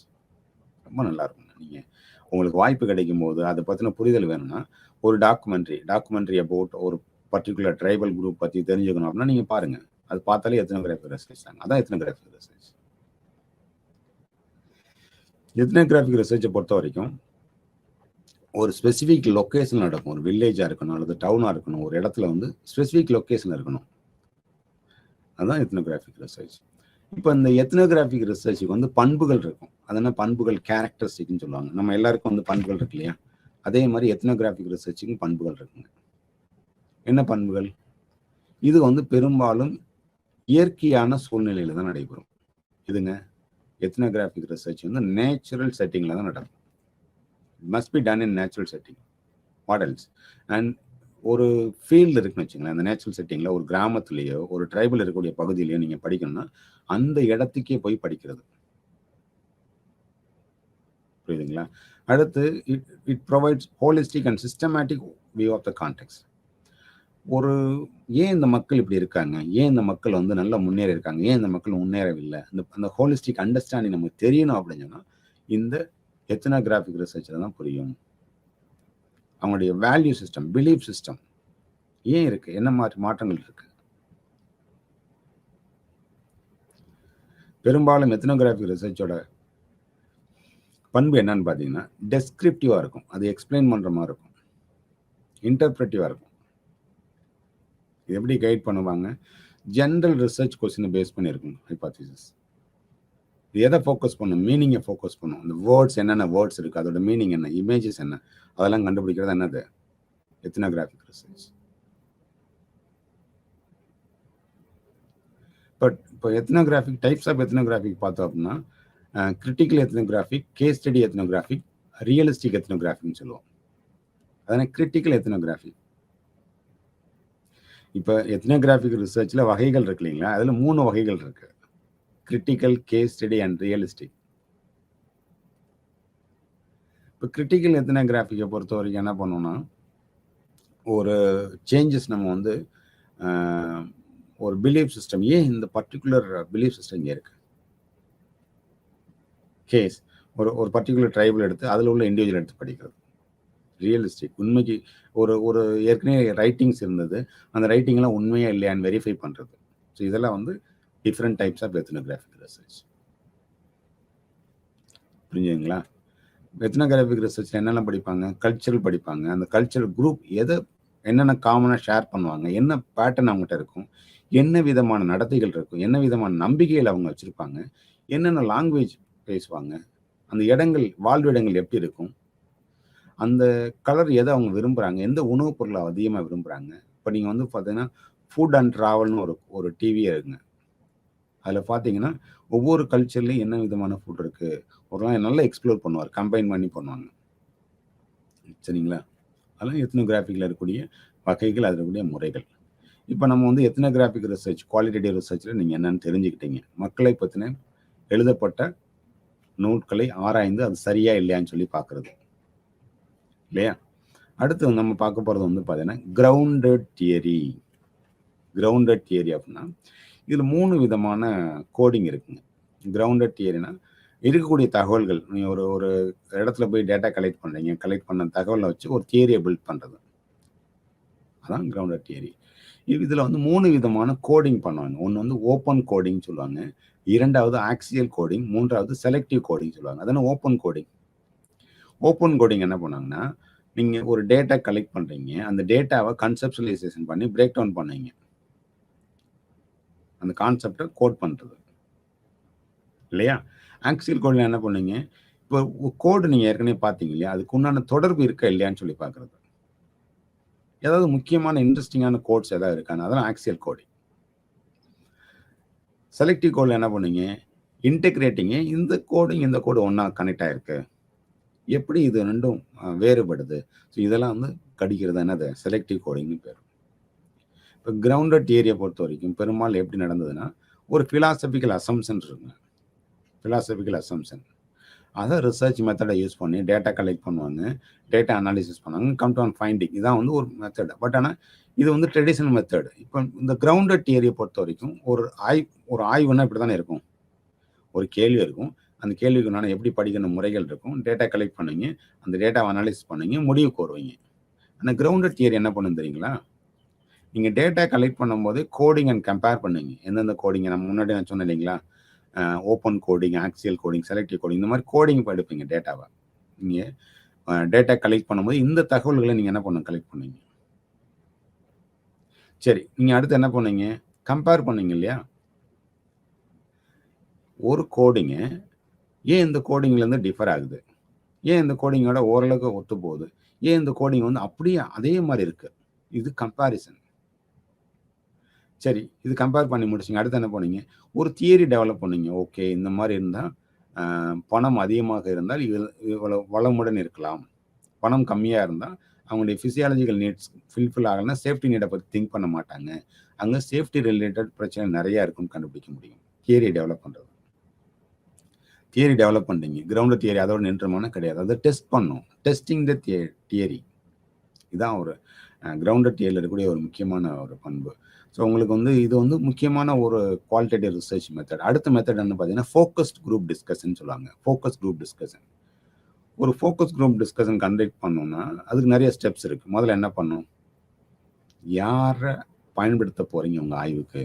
ரொம்ப நல்லாயிருக்குங்க. நீங்கள் உங்களுக்கு வாய்ப்பு கிடைக்கும் போது அதை பற்றின புரிதல் வேணும்னா, ஒரு டாக்குமெண்ட்ரி அபவுட் ஒரு பர்டிகுலர் ட்ரைபல் குரூப் பற்றி தெரிஞ்சுக்கணும் அப்படின்னா நீங்கள் பாருங்கள். அது பார்த்தாலே எத்னோகிராஃபிக் ரிசர்ச் தாங்க. அதான் எத்னோகிராஃபிக் ரிசர்ச். எத்னோகிராஃபிக் ரிசர்ச்சை பொறுத்த வரைக்கும் ஒரு ஸ்பெசிஃபிக் லொக்கேஷன் நடக்கும். ஒரு வில்லேஜாக இருக்கணும் அல்லது டவுனாக இருக்கணும். ஒரு இடத்துல வந்து ஸ்பெசிஃபிக் லொக்கேஷன் இருக்கணும். அதுதான் எத்னோகிராஃபிக் ரிசர்ச். இப்போ இந்த எத்னோகிராஃபிக் ரிசர்ச்சுக்கு வந்து பண்புகள் இருக்கும். அது என்ன பண்புகள்? கேரக்டரிஸ்டிக்னு சொல்லுவாங்க. நம்ம எல்லாருக்கும் வந்து பண்புகள் இருக்கு இல்லையா? அதே மாதிரி எத்னோகிராஃபிக் ரிசர்ச்சுக்கும் பண்புகள் இருக்குங்க. என்ன பண்புகள்? இது வந்து பெரும்பாலும் இயற்கையான சூழ்நிலையில் தான் நடைபெறும். இதுங்க எத்னோகிராஃபிக் ரிசர்ச் வந்து நேச்சுரல் செட்டிங்கில் தான் நடக்கும். must be done in natural setting. What else? And ஒரு ஃபீல்டு இருக்குன்னு வச்சுங்களேன், அந்த நேச்சுரல் செட்டிங்கில் ஒரு கிராமத்துலேயோ ஒரு ட்ரைபல் இருக்கக்கூடிய பகுதியிலையோ நீங்கள் படிக்கணும்னா அந்த இடத்துக்கே போய் படிக்கிறது. புரியுதுங்களா? அடுத்து it provides holistic and systematic view of the context. ஒரு ஏன் இந்த மக்கள் இப்படி இருக்காங்க? ஏன் இந்த மக்கள் வந்து நல்லா முன்னேறி இருக்காங்க? ஏன் இந்த மக்கள் முன்னேறவில்லை? அந்த ஹோலிஸ்டிக் அண்டர்ஸ்டாண்டிங் நமக்கு தெரியணும் அப்படின்னு சொன்னா, இந்த எத்னோகிராஃபிக் ரிசர்ச்ல தான் புரியும். அவங்களுடைய வேல்யூ சிஸ்டம், பிலீஃப் சிஸ்டம் ஏன் இருக்கு? என்ன மாதிரி மாற்றங்கள் இருக்கு? பெரும்பாலும் எத்னோகிராஃபிக் ரிசர்ச்சோட பண்பு என்னன்னு பார்த்தீங்கன்னா, டெஸ்கிரிப்டிவா இருக்கும். அது எக்ஸ்பிளைன் பண்ற மாதிரி இருக்கும். இன்டர்பிரேட்டிவா இருக்கும். எப்படி கைட் பண்ணுவாங்க? ஜெனரல் ரிசர்ச் கொஸ்டினை பேஸ் பண்ணியிருக்கும் ஹைபாத்திசிஸ். இது எதை ஃபோக்கஸ் பண்ணும்? மீனிங்கை ஃபோக்கஸ் பண்ணும். இந்த வேர்ட்ஸ் என்னென்ன வேர்ட்ஸ் இருக்குது, அதோட மீனிங் என்ன, இமேஜஸ் என்ன, அதெல்லாம் கண்டுபிடிக்கிறது என்னது? Ethnographic research. பட் இப்போ எத்னோகிராஃபிக் டைப்ஸ் ஆஃப் எத்னோகிராஃபிக் பார்த்தோம் அப்படின்னா, critical ethnographic, case study ethnographic, realistic எத்னோகிராஃபிக்னு சொல்லுவோம். அதனால் கிரிட்டிக்கல் எத்னோகிராஃபிக். இப்போ எத்னோகிராஃபிக் ரிசர்ச்சில் வகைகள் இருக்கு இல்லைங்களா? அதில் 3 வகைகள் இருக்கு. Critical, case study and realistic. இப்போ கிரிட்டிக்கல் எத்னோகிராஃபிக்கை பொறுத்த வரைக்கும் என்ன பண்ணோம்னா, ஒரு சேஞ்சஸ் நம்ம வந்து ஒரு பிலீஃப் சிஸ்டம், ஏன் இந்த பர்டிகுலர் பிலீஃப் சிஸ்டம் இங்கே இருக்கு? கேஸ் ஒரு பர்டிகுலர் ட்ரைபிள் எடுத்து அதில் உள்ள இண்டிவிஜுவல் எடுத்து படிக்கிறது. ரியலிஸ்டிக், உண்மைக்கு ஒரு ஏற்கனவே ரைட்டிங்ஸ் இருந்தது, அந்த ரைட்டிங்லாம் உண்மையா இல்லையான்னு வெரிஃபை பண்ணுறது. ஸோ இதெல்லாம் வந்து different types of ethnographic research. புரிஞ்சுங்களா? எத்னோகிராஃபிக் ரிசர்ச்சில் என்னென்ன படிப்பாங்க? கல்ச்சரல் படிப்பாங்க. அந்த கல்ச்சரல் குரூப் என்னென்ன காமனாக ஷேர் பண்ணுவாங்க, என்ன பேட்டர்ன் அவங்ககிட்ட இருக்கும், என்ன விதமான நடத்தைகள் இருக்கும், என்ன விதமான நம்பிக்கைகள் அவங்க வச்சுருப்பாங்க, என்னென்ன லாங்குவேஜ் பேசுவாங்க, அந்த இடங்கள், வாழ்விடங்கள் எப்படி இருக்கும், அந்த கலர் எதை அவங்க விரும்புகிறாங்க, எந்த உணவுப் பொருளை அதிகமாக விரும்புகிறாங்க. இப்போ நீங்கள் வந்து பார்த்தீங்கன்னா ஃபுட் அண்ட் ட்ராவல்னு ஒரு டிவியே இருக்குங்க. அதில் பார்த்தீங்கன்னா ஒவ்வொரு கல்ச்சர்லையும் என்ன விதமான ஃபுட் இருக்குது, ஒரு நாள் நல்லா எக்ஸ்ப்ளோர் பண்ணுவார், கம்பைன் பண்ணி பண்ணுவாங்க. சரிங்களா? அதெல்லாம் எத்னோகிராஃபிக்கில் இருக்கக்கூடிய வகைகள், அதில் இருக்கக்கூடிய முறைகள். இப்போ நம்ம வந்து எத்னோகிராஃபிக் ரிசர்ச், குவாலிட்டேட்டிவ் ரிசர்ச்சில் நீங்கள் என்னென்னு தெரிஞ்சுக்கிட்டீங்க. மக்களை பற்றின எழுதப்பட்ட நூல்களை ஆராய்ந்து அது சரியா இல்லையான்னு சொல்லி பார்க்குறது இல்லையா? அடுத்து நம்ம பார்க்க போகிறது வந்து பார்த்தீங்கன்னா கிரவுண்டட் தியரி. கிரவுண்டட் தியரி அப்படின்னா இதில் 3 விதமான கோடிங் இருக்குங்க. கிரவுண்டட் தியரினா இருக்கக்கூடிய தகவல்கள், நீங்கள் ஒரு இடத்துல போய் டேட்டா கலெக்ட் பண்ணுறீங்க, கலெக்ட் பண்ண தகவலை வச்சு ஒரு தியரியை பில்ட் பண்ணுறது, அதான் கிரவுண்டட் தியரி. இதில் வந்து 3 விதமான கோடிங் பண்ணுவாங்க. ஒன்று வந்து ஓப்பன் கோடிங் சொல்லுவாங்க, இரண்டாவது ஆக்சியல் கோடிங், மூன்றாவது செலக்டிவ் கோடிங் சொல்லுவாங்க. அதான ஓப்பன் கோடிங். ஓப்பன் கோடிங் என்ன பண்ணாங்கன்னா, நீங்கள் ஒரு டேட்டா கலெக்ட் பண்ணுறீங்க, அந்த டேட்டாவை கன்செப்சுவலைசேஷன் பண்ணி பிரேக் டவுன் பண்ணுவீங்க, அந்த கான்செப்டை கோட் பண்ணுறது இல்லையா? ஆக்சியல் கோடில் என்ன பண்ணுவீங்க, இப்போ கோடு நீங்கள் ஏற்கனவே பார்த்தீங்க இல்லையா, அதுக்கு உண்டான தொடர்பு இருக்கா இல்லையான்னு சொல்லி பார்க்குறது. ஏதாவது முக்கியமான இன்ட்ரெஸ்டிங்கான கோட்ஸ் ஏதாவது இருக்கான்னு, அதெல்லாம் ஆக்சியல் கோடிங். செலக்டிவ் கோடில் என்ன பண்ணுவீங்க, இன்டெகிரேட்டிங்க, இந்த கோடு ஒன்றா கனெக்ட் ஆகிருக்கு, எப்படி இது ரெண்டும் வேறுபடுது. ஸோ இதெல்லாம் வந்து கடிக்கிறது என்னது, செலக்டிவ் கோடிங்னு பேர். இப்போ கிரவுண்டட் தியரியை பொறுத்த வரைக்கும் பெரும்பாலும் எப்படி நடந்ததுன்னா, ஒரு ஃபிலாசபிக்கல் அசம்ஷன் இருக்குங்க. ஃபிலாசபிக்கல் அசம்ஷன், அதை ரிசர்ச் மெத்தடை யூஸ் பண்ணி டேட்டா கலெக்ட் பண்ணுவாங்க, டேட்டா அனாலிசிஸ் பண்ணுவாங்க, கம் டு ஆன் ஃபைண்டிங். இதான் வந்து ஒரு மெத்தட். பட் ஆனால் இது வந்து ட்ரெடிஷ்னல் மெத்தட். இப்போ இந்த கிரவுண்டட் தியரியை பொறுத்த வரைக்கும் ஒரு ஆய்வுன்னா இப்படி தானே இருக்கும். ஒரு கேள்வி இருக்கும், அந்த கேள்விக்கு நான் எப்படி படிக்கணும் முறைகள் இருக்கும், டேட்டா கலெக்ட் பண்ணுவீங்க, அந்த டேட்டாவை அனாலிசிஸ் பண்ணுவீங்க, முடிவுக்கு வருவீங்க. ஆனால் கிரவுண்டட் தியரி என்ன பண்ணுன்னு தெரியுங்களா? நீங்கள் டேட்டா கலெக்ட் பண்ணும்போது கோடிங் அண்ட் கம்பேர் பண்ணுவீங்க. எந்தெந்த கோடிங்கை நம்ம முன்னாடி நான் சொன்னேன் இல்லைங்களா, open coding, axial coding, selective coding, இந்த மாதிரி கோடிங் இப்போ எடுப்பீங்க டேட்டாவை. நீங்கள் டேட்டா கலெக்ட் பண்ணும்போது இந்த தகவல்களை நீங்கள் என்ன பண்ணணும், கலெக்ட் பண்ணுவீங்க. சரி, நீங்கள் அடுத்து என்ன பண்ணுவீங்க, கம்பேர் பண்ணுவீங்க இல்லையா? ஒரு கோடிங்கு ஏன் இந்த கோடிங்லேருந்து டிஃபர் ஆகுது, ஏன் இந்த கோடிங்கோட ஓரளவுக்கு ஒத்து போகுது, ஏன் இந்த கோடிங் வந்து அப்படியே அதே மாதிரி இருக்கு, இது கம்பேரிசன். சரி, இது கம்பேர் பண்ணி முடிச்சிங்க. அடுத்து என்ன பண்ணீங்க, ஒரு தியரி டெவலப் பண்ணீங்க. ஓகே, இந்த மாதிரி இருந்தால் பணம் அதிகமாக இருந்தால் இவ்வளோ வளமுடன் இருக்கலாம், பணம் கம்மியாக இருந்தால் அவங்களுடைய ஃபிசியாலஜிக்கல் நீட்ஸ் ஃபில்ஃபில் ஆகலைன்னா சேஃப்டி நீடை பற்றி திங்க் பண்ண மாட்டாங்க, அங்கே சேஃப்டி ரிலேட்டட் பிரச்சனை நிறையா இருக்குன்னு கண்டுபிடிக்க முடியும். தியரி டெவலப் பண்ணுறது. தியரி டெவலப் பண்ணுறீங்க, கிரவுண்ட் தியரி அதோட நின்றமான கிடையாது, அதை டெஸ்ட் பண்ணும், டெஸ்டிங் த தியரி. இதான் ஒரு கிரவுண்டட் தியரியில் இருக்கக்கூடிய ஒரு முக்கியமான ஒரு பண்பு. ஸோ உங்களுக்கு வந்து இது வந்து முக்கியமான ஒரு குவாலிட்டேட்டிவ் ரிசர்ச் மெத்தட். அடுத்த மெத்தட் என்ன பார்த்தீங்கன்னா ஃபோக்கஸ்ட் குரூப் டிஸ்கஷன் சொல்லுவாங்க. Focus group discussion. ஒரு ஃபோக்கஸ் குரூப் டிஸ்கஷன் கண்டக்ட் பண்ணோம்னா அதுக்கு நிறைய ஸ்டெப்ஸ் இருக்கு. முதல்ல என்ன பண்ணும், யாரை பயன்படுத்த போறீங்க உங்க ஆய்வுக்கு,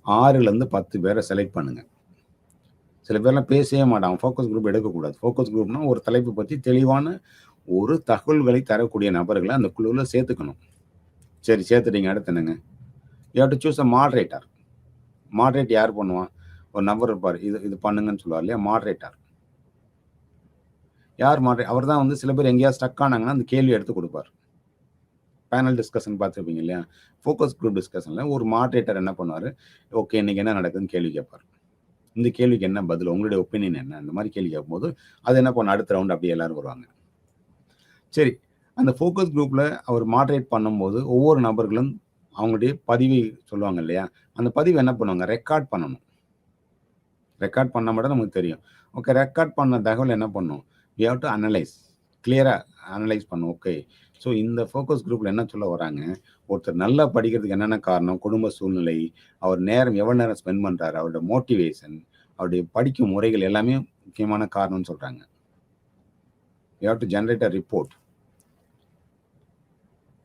6லேருந்து 10 பேரை செலக்ட் பண்ணுங்க. சில பேர்லாம் பேசவே மாட்டாங்க. ஃபோக்கஸ் குரூப் எடுக்கக்கூடாது. ஃபோக்கஸ் குரூப்னா ஒரு தலைப்பு பற்றி தெளிவான ஒரு தகவல்களை தரக்கூடிய நபர்களை அந்த குழுவில் சேர்த்துக்கணும். சரி, சேர்த்துட்டீங்க, அடுத்து என்னங்க, you have to choose a moderator. Moderate யார் பண்ணுவான், ஒரு நபர் இருப்பார், இது பண்ணுங்கன்னு சொல்லுவார் இல்லையா, மாடரேட்டர். யார் மாடரேட், அவர் தான் வந்து சில பேர் எங்கேயாவது ஸ்டக் ஆனாங்கன்னா அந்த கேள்வி எடுத்து கொடுப்பார். பேனல் டிஸ்கஷன் பார்த்துருப்பீங்க இல்லையா, ஃபோக்கஸ் குரூப் டிஸ்கஷனில் ஒரு மாடரேட்டர் என்ன பண்ணுவார், ஓகே இன்னைக்கு என்ன நடக்குதுன்னு கேள்வி கேட்பார். இந்த கேள்விக்கு என்ன பதில், உங்களுடைய ஒப்பீனியன் என்ன, அந்த மாதிரி கேள்வி கேட்கும்போது அது என்ன பண்ணும், அடுத்த ரவுண்ட் அப்படியே எல்லாரும் வருவாங்க. சரி, அந்த ஃபோக்கஸ் குரூப்பில் அவர் மாடரேட் பண்ணும்போது ஒவ்வொரு நபர்களும் அவங்களுடைய பதிவை சொல்லுவாங்க இல்லையா, அந்த பதிவு என்ன பண்ணுவாங்க, ரெக்கார்ட் பண்ணணும். ரெக்கார்ட் பண்ண மட்டும் நமக்கு தெரியும். ஓகே, ரெக்கார்ட் பண்ண தகவல் என்ன பண்ணும், வி ஹேவ் டு அனலைஸ், கிளியராக அனலைஸ் பண்ணும். ஓகே, ஸோ இந்த ஃபோக்கஸ் குரூப்பில் என்ன சொல்ல வராங்க, ஒருத்தர் நல்லா படிக்கிறதுக்கு என்னென்ன காரணம், குடும்ப சூழ்நிலை, அவர் நேரம் எவ்வளோ நேரம் ஸ்பெண்ட் பண்ணுறாரு, அவரோட மோட்டிவேஷன், அவருடைய படிக்கும் முறைகள் எல்லாமே முக்கியமான காரணம்னு சொல்கிறாங்க. You have to generate a report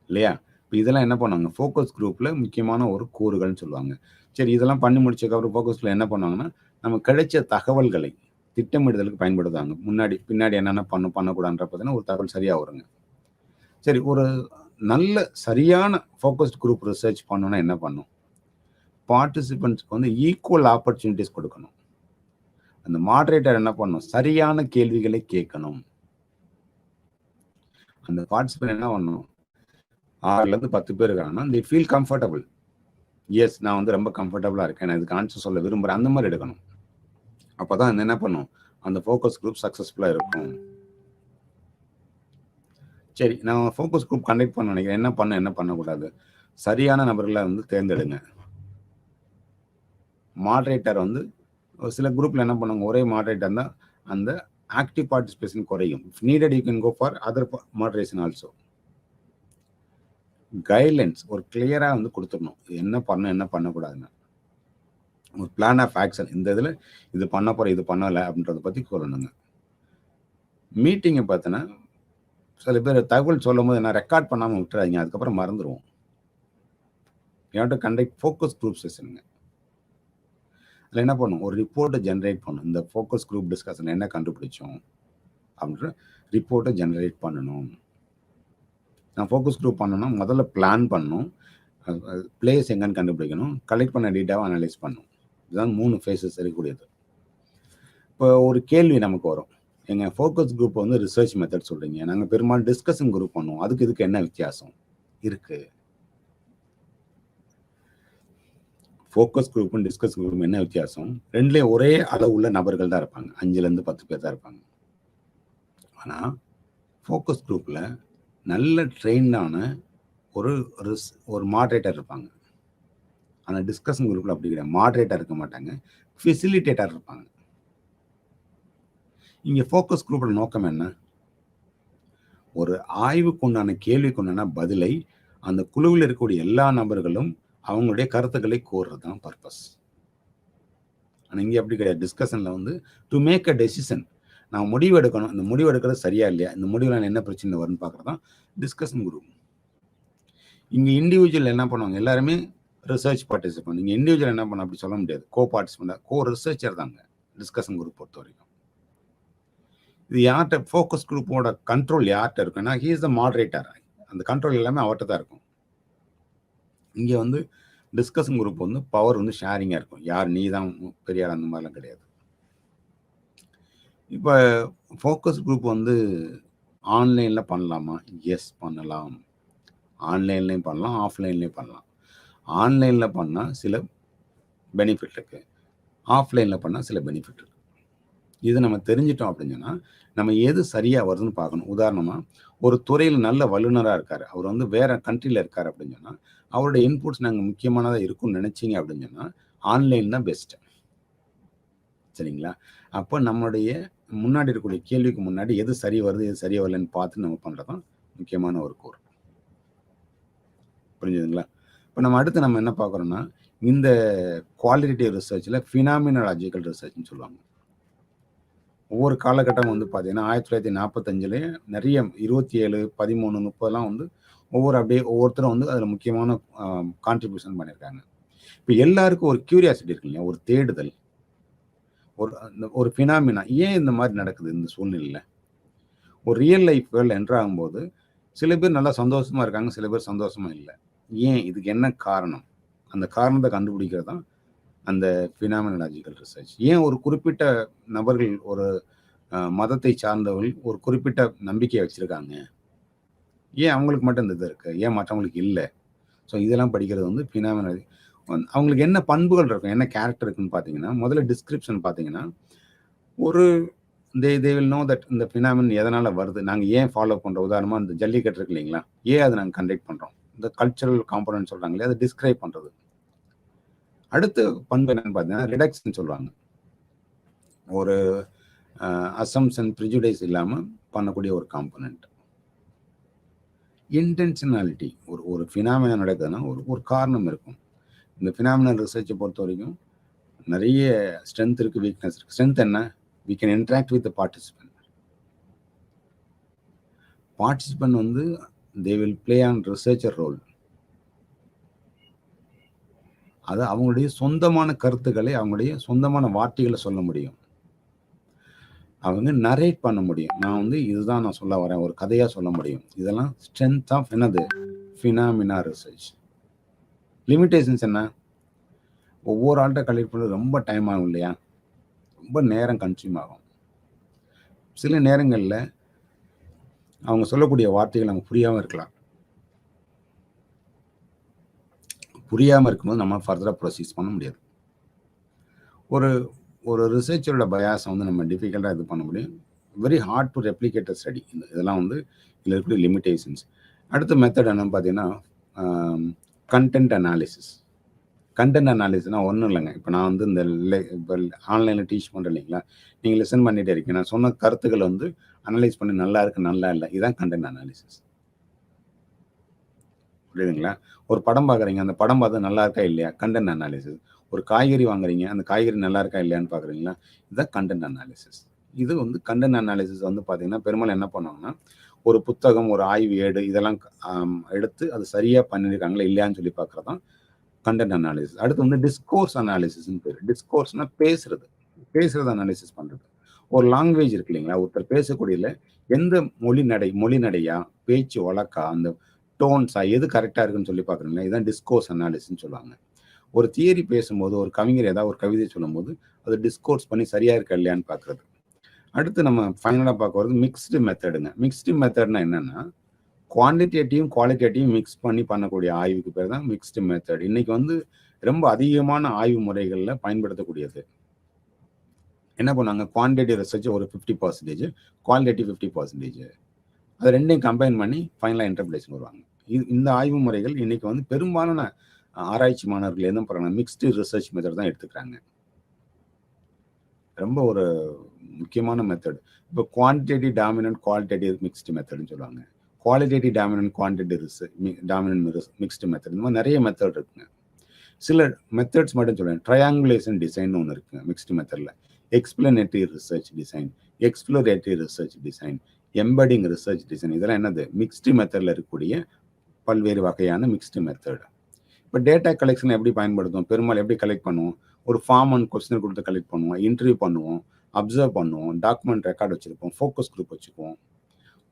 இல்லையா. இப்போ இதெல்லாம் என்ன பண்ணுவாங்க, ஃபோக்கஸ் குரூப்பில் முக்கியமான ஒரு கூறுகள்னு சொல்லுவாங்க. சரி, இதெல்லாம் பண்ணி முடிச்சதுக்கப்புறம் ஃபோக்கஸில் என்ன பண்ணுவாங்கன்னா, நம்ம கிடைச்ச தகவல்களை திட்டமிடுதலுக்கு பயன்படுத்துவாங்க. முன்னாடி பின்னாடி என்னென்ன பண்ணக்கூடாதுன்ற பார்த்தீங்கன்னா ஒரு தகவல் சரியாக வருங்க. சரி, ஒரு நல்ல சரியான ஃபோக்கஸ்ட் குரூப் ரிசர்ச் பண்ணணும்னா என்ன பண்ணும், பார்ட்டிசிபெண்ட்ஸ்க்கு வந்து ஈக்குவல் ஆப்பர்ச்சுனிட்டிஸ் கொடுக்கணும். அந்த மாடரேட்டர் என்ன பண்ணணும், சரியான கேள்விகளை கேட்கணும். அந்த பார்ட்டிசிபெண்ட் என்ன பண்ணணும், 6லேருந்து 10 பேர் இருக்காங்கன்னா they feel comfortable. எஸ், நான் வந்து ரொம்ப கம்ஃபர்டபுளாக இருக்கேன், நான் இதுக்கு ஆன்சர் சொல்ல விரும்புகிறேன், அந்த மாதிரி எடுக்கணும். அப்போ தான் என்ன பண்ணும், அந்த ஃபோக்கஸ் குரூப் சக்ஸஸ்ஃபுல்லாக இருக்கும். சரி, நான் ஃபோக்கஸ் குரூப் கண்டக்ட் பண்ண நினைக்கிறேன், என்ன பண்ணக்கூடாது, சரியான நபர்களை வந்து தேர்ந்தெடுங்க. மாடரேட்டர் வந்து சில குரூப்பில் என்ன பண்ணுவாங்க, ஒரே மாடரேட்டர் தான் அந்த ஆக்டிவ் பார்ட்டிசிபேஷன் குறையும். If needed you can go for other moderation also. Guidelines ஒரு கிளியராக வந்து கொடுத்துடணும், என்ன பண்ணக்கூடாதுன்னு ஒரு பிளான் ஆஃப் ஆக்ஷன். இந்த இதில் இது பண்ண போகிற, இது பண்ணலை அப்படின்றத பற்றி சொல்லணுங்க. மீட்டிங்கை பார்த்தீங்கன்னா சில பேர் தகவல் சொல்லும் போது நான் ரெக்கார்ட் பண்ணாமல் விட்டுறாதீங்க, அதுக்கப்புறம் மறந்துடுவோம். You have to conduct focus group செஷனுங்க. அதில் என்ன பண்ணும், ஒரு ரிப்போர்ட்டை ஜென்ரேட் பண்ணும். இந்த ஃபோக்கஸ் குரூப் டிஸ்கஷன் என்ன கண்டுபிடிச்சோம் அப்படின்ற ரிப்போர்ட்டை ஜென்ரேட் பண்ணணும். நான் ஃபோக்கஸ் குரூப் பண்ணணும்னா முதல்ல பிளான் பண்ணணும், பிளேஸ் எங்கன்னு கண்டுபிடிக்கணும், கலெக்ட் பண்ண டேட்டாவை அனலைஸ் பண்ணணும். இதுதான் 3 ஃபேஸஸ் இருக்கக்கூடியது. இப்போ ஒரு கேள்வி நமக்கு வரும், எங்கள் ஃபோக்கஸ் குரூப் வந்து ரிசர்ச் மெத்தட் சொல்கிறீங்க, நாங்கள் பெரும்பாலும் டிஸ்கஷன் குரூப் பண்ணுவோம், அதுக்கு இதுக்கு என்ன வித்தியாசம் இருக்குது, ஃபோக்கஸ் குரூப்பும் டிஸ்கஸ் குரூப்பும் என்ன வித்தியாசம், ரெண்டுலேயும் ஒரே அளவு உள்ள நபர்கள் தான் இருப்பாங்க, 5லேருந்து 10 பேர் தான் இருப்பாங்க. ஆனால் ஃபோக்கஸ் குரூப்பில் நல்ல ட்ரெயின்டான ஒரு மாடரேட்டர் இருப்பாங்க. ஆனால் டிஸ்கஷன் குரூப்பில் அப்படி கிடையாது, மாடரேட்டர் இருக்க மாட்டாங்க, ஃபெசிலிட்டேட்டர் இருப்பாங்க. இங்கே ஃபோக்கஸ் குரூப்போட நோக்கம் என்ன, ஒரு ஆய்வுக்கு உண்டான கேள்விக்கு உண்டான பதிலை அந்த குழுவில் இருக்கக்கூடிய எல்லா நபர்களும் அவங்களுடைய கருத்துக்களை கூறுறது தான் பர்பஸ். ஆனால் இங்கே அப்படி கிடையாது. டிஸ்கஷனில் வந்து டு மேக் அ டெசிஷன், நான் முடிவு எடுக்கணும், இந்த முடிவு எடுக்கிறது சரியா இல்லையா, இந்த முடிவில் என்ன பிரச்சனை வரும்னு பார்க்குறது தான் டிஸ்கஷன் குரூப். இங்கே இண்டிவிஜுவல் என்ன பண்ணுவாங்க, எல்லாருமே ரிசர்ச் பார்ட்டிசிபெண்ட். நீங்கள் இண்டிவிஜுவல் என்ன பண்ண அப்படி சொல்ல முடியாது, கோ பார்ட்டிசிபெண்ட், கோ ரிசர்ச்சர் தாங்க டிஸ்கஷன் குரூப் பொறுத்த வரைக்கும். இது யார்கிட்ட, ஃபோக்கஸ் குரூப்போட கண்ட்ரோல் யார்கிட்ட இருக்குன்னா, ஹி இஸ் த மாடரேட்டர், அந்த கண்ட்ரோல் எல்லாமே அவர்கிட்ட தான் இருக்கும். இங்கே வந்து டிஸ்கஷன் குரூப் வந்து பவர் வந்து ஷேரிங்காக இருக்கும், யார் நீ தான் பெரியார் அந்த மாதிரிலாம் கிடையாது. இப்போ ஃபோக்கஸ் குரூப் வந்து ஆன்லைனில் பண்ணலாமா, எஸ் பண்ணலாம், ஆன்லைன்லேயும் பண்ணலாம், ஆஃப்லைன்லேயும் பண்ணலாம். ஆன்லைனில் பண்ணால் சில பெனிஃபிட் இருக்குது, ஆஃப்லைனில் பண்ணால் சில பெனிஃபிட் இருக்குது. இது நம்ம தெரிஞ்சிட்டோம் அப்படின்னு சொன்னால் நம்ம எது சரியாக வருதுன்னு பார்க்கணும். உதாரணமாக ஒரு துறையில் நல்ல வல்லுநராக இருக்கார், அவர் வந்து வேறு கண்ட்ரியில் இருக்கார் அப்படின்னு சொன்னால் அவருடைய இன்புட்ஸ் நாங்கள் முக்கியமானதாக இருக்கும்னு நினச்சிங்க அப்படின்னு சொன்னால் ஆன்லைன் தான் பெஸ்ட்டு, சரிங்களா. அப்போ நம்மளுடைய முன்னாடி இருக்கக்கூடிய கேள்விக்கு முன்னாடி எது சரி வருது எது சரியா வரலன்னு பார்த்து நம்ம பண்ணுறது தான் முக்கியமான ஒரு கூறு. புரிஞ்சுதுங்களா? இப்போ நம்ம என்ன பார்க்குறோம்னா, இந்த குவாலிட்டேட்டிவ் ரிசர்ச்சில் ஃபினாமினாலஜிக்கல் ரிசர்ச்னு சொல்லுவாங்க. ஒவ்வொரு காலகட்டம் வந்து பார்த்தீங்கன்னா 1945லயே நிறைய 27, 13, 30லாம் வந்து ஒவ்வொருத்தரும் வந்து அதில் முக்கியமான கான்ட்ரிபியூஷன் பண்ணியிருக்காங்க. இப்போ எல்லாருக்கும் ஒரு கியூரியாசிட்டி இருக்கு இல்லையா, ஒரு தேடுதல், ஒரு ஃபினாமினா ஏன் இந்த மாதிரி நடக்குது இந்த சூழ்நிலையில். ஒரு ரியல் லைஃப் வேர்ல்டு என்டர் ஆகும்போது சில பேர் நல்லா சந்தோஷமா இருக்காங்க, சில பேர் சந்தோஷமா இல்லை. ஏன், இதுக்கு என்ன காரணம்? அந்த காரணத்தை கண்டுபிடிக்கிறது தான் அந்த ஃபினாமினாலஜிக்கல் ரிசர்ச். ஏன் ஒரு குறிப்பிட்ட நபர்கள், ஒரு மதத்தை சார்ந்தவர்கள் ஒரு குறிப்பிட்ட நம்பிக்கையை வச்சிருக்காங்க, ஏன் அவங்களுக்கு மட்டும் இந்த இது இருக்கு, ஏன் மற்றவங்களுக்கு இல்லை? ஸோ இதெல்லாம் படிக்கிறது வந்து ஃபினாமினாலஜி. அவங்களுக்கு என்ன பண்புகள் இருக்கும், என்ன கேரக்டர் இருக்குன்னு பார்த்தீங்கன்னா, முதல்ல டிஸ்கிரிப்ஷன் பார்த்தீங்கன்னா, ஒரு தே வில் நோ தட் இந்த ஃபினாமின் எதனால் வருது, நாங்கள் ஏன் ஃபாலோ பண்ணுறோம். உதாரணமாக இந்த ஜல்லிக்கட்டு இருக்கு இல்லைங்களா, ஏன் அதை நாங்கள் கண்டக்ட் பண்ணுறோம், இந்த கல்ச்சரல் காம்பனன்ட் சொல்கிறாங்க இல்லையா, அதை டிஸ்கிரைப் பண்ணுறது. அடுத்த பண்பு என்னன்னு பார்த்தீங்கன்னா ரிடக்ஷன் சொல்லுவாங்க. ஒரு அசம்ஷன், ப்ரிஜுடைஸ் இல்லாமல் பண்ணக்கூடிய ஒரு காம்பனண்ட். இன்டென்ஷனாலிட்டி, ஒரு ஃபினாமினா நடக்குதுன்னா ஒரு காரணம் இருக்கும். இந்த ஃபினாமினல் ரிசர்ச்சை பொறுத்த வரைக்கும் நிறைய ஸ்ட்ரென்த் இருக்குது, வீக்னஸ் இருக்குது. ஸ்ட்ரென்த் என்ன, we can interact with the participant. Participant வந்து they will play on researcher role. அது அவங்களுடைய சொந்தமான கருத்துக்களை, அவங்களுடைய சொந்தமான வார்த்தைகளை சொல்ல முடியும். அவங்க நரேட் பண்ண முடியும். நான் வந்து இதுதான் நான் சொல்ல வரேன், ஒரு கதையாக சொல்ல முடியும். இதெல்லாம் ஸ்ட்ரென்த் ஆஃப் என்னது, ஃபினாமினா ரிசர்ச். லிமிட்டேஷன்ஸ் என்ன, ஒவ்வொரு ஆள்கிட்ட கலெக்ட் பண்ணுறது ரொம்ப டைம் ஆகும் இல்லையா, ரொம்ப நேரம் கன்சியூம் ஆகும். சில நேரங்களில் அவங்க சொல்லக்கூடிய வார்த்தைகள் நமக்கு புரியாமல் இருக்கலாம். புரியாமல் இருக்கும்போது நம்ம ஃபர்தராக ப்ரொசீஸ் பண்ண முடியாது. ஒரு ரிசர்ச்சரோட பயாஸை வந்து நம்ம டிஃபிகல்ட்டாக இது பண்ண முடியும். Very hard to replicate study. இதெல்லாம் வந்து இதில் இருக்கக்கூடிய லிமிட்டேஷன்ஸ். அடுத்த மெத்தட் என்னன்னு பார்த்தீங்கன்னா கண்டென்ட் அனாலிசிஸ். கண்டென்ட் அனாலிசிஸ்னால் ஒன்றும் இல்லைங்க. இப்போ நான் வந்து இப்போ ஆன்லைனில் டீச் பண்ணுறேன் இல்லைங்களா, நீங்கள் லிசன் பண்ணிகிட்டே இருக்கீங்க, நான் சொன்ன கருத்துக்களை வந்து அனலைஸ் பண்ணி நல்லா இருக்கு, நல்லா இல்லை, இதுதான் கண்டென்ட் அனாலிசிஸ். புரியுதுங்களா? ஒரு படம் பார்க்குறீங்க, அந்த படம் பார்த்து நல்லா இருக்கா இல்லையா, கண்டென்ட் அனாலிசிஸ். ஒரு காய்கறி வாங்குறீங்க, அந்த காய்கறி நல்லா இருக்கா இல்லையான்னு பார்க்குறீங்களா, இதுதான் கண்டென்ட் அனாலிசிஸ். இது வந்து கண்டென்ட் அனாலிசிஸ் வந்து பார்த்தீங்கன்னா பெரும்பாலும் என்ன பண்ணுவாங்கன்னா, ஒரு புத்தகம், ஒரு ஆய்வு ஏடு இதெல்லாம் எடுத்து அது சரியாக பண்ணியிருக்காங்களா இல்லையான்னு சொல்லி பார்க்குறது தான் கண்டென்ட் அனாலிசிஸ். அடுத்து வந்து டிஸ்கோர்ஸ் அனாலிசிஸ்ன்னு பேர். டிஸ்கோர்ஸ்னா பேசுறது அனாலிசிஸ் பண்ணுறது. ஒரு லாங்குவேஜ் இருக்கு இல்லைங்களா, ஒருத்தர் பேசக்கூடியல எந்த மொழி நடையா, பேச்சு வழக்கா, அந்த டோன்ஸா, எது கரெக்டாக இருக்குன்னு சொல்லி பார்க்குறீங்களா, இதுதான் டிஸ்கோர்ஸ் அனாலிசிஸ்ன்னு சொல்லுவாங்க. ஒரு தியரி பேசும்போது, ஒரு கவிஞர் ஏதாவது ஒரு கவிதை சொல்லும்போது அது டிஸ்கோர்ஸ் பண்ணி சரியாக இருக்கா இல்லையான்னு பார்க்குறது. அடுத்து நம்ம ஃபைனலாக பார்க்க வரது மிக்ஸ்டு மெத்தடுங்க. மிக்ஸ்டு மெத்தட்னா என்னென்னா, குவான்டிடேட்டிவும் குவாலிட்டேட்டிவும் மிக்ஸ் பண்ணி பண்ணக்கூடிய ஆய்வுக்கு பேர் தான் மிக்ஸ்டு மெத்தட். இன்னைக்கு வந்து ரொம்ப அதிகமான ஆய்வு முறைகளில் பயன்படுத்தக்கூடியது. என்ன பண்ணாங்க, குவான்டிடேட்டிவ் ரிசர்ச் ஒரு 50%, குவாலிட்டேட்டிவ் 50%. அது ரெண்டையும் கம்பைன் பண்ணி ஃபைனலாக இன்டர்பிரேஷன் வருவாங்க. இந்த ஆய்வு முறைகள் இன்னைக்கு வந்து பெரும்பாலான ஆராய்ச்சி மாணவர்கள் என்ன பண்ணுறாங்க, மிக்ஸ்டு ரிசர்ச் மெத்தட் தான் எடுத்துக்கிறாங்க. ரொம்ப ஒரு முக்கியமான மெத்தட். இப்போ குவான்டிடேட்டிவ் டாமினன்ட் குவாலிட்டேட்டிவ் மிக்ஸ்டு மெத்தட்னு சொல்லுவாங்க. Qualitative dominant quantity mixed method. இந்த மாதிரி நிறைய மெத்தட் இருக்குங்க. சில மெத்தட்ஸ் மட்டும் சொல்லுவேன். ட்ரையாங்குலேஷன் டிசைன் ஒன்று இருக்குங்க மிக்ஸ்டு மெத்தடில். Explanatory research design, exploratory research design, embedding research design, இதெல்லாம் என்னது, மிக்ஸ்டு மெத்தடில் இருக்கக்கூடிய பல்வேறு வகையான மிக்ஸ்டு மெத்தட். இப்போ டேட்டா கலெக்ஷன் எப்படி பயன்படுத்துவோம், பெரும்பாலும் எப்படி கலெக்ட் பண்ணுவோம், ஒரு ஃபார்ம் அண்ட் கொஸ்டின் கொடுத்து கலெக்ட் பண்ணுவோம், இன்டர்வியூ பண்ணுவோம், அப்சர்வ் பண்ணுவோம், டாக்குமெண்ட் ரெக்கார்டு வச்சுருப்போம், ஃபோக்கஸ் குரூப் வச்சுக்குவோம்,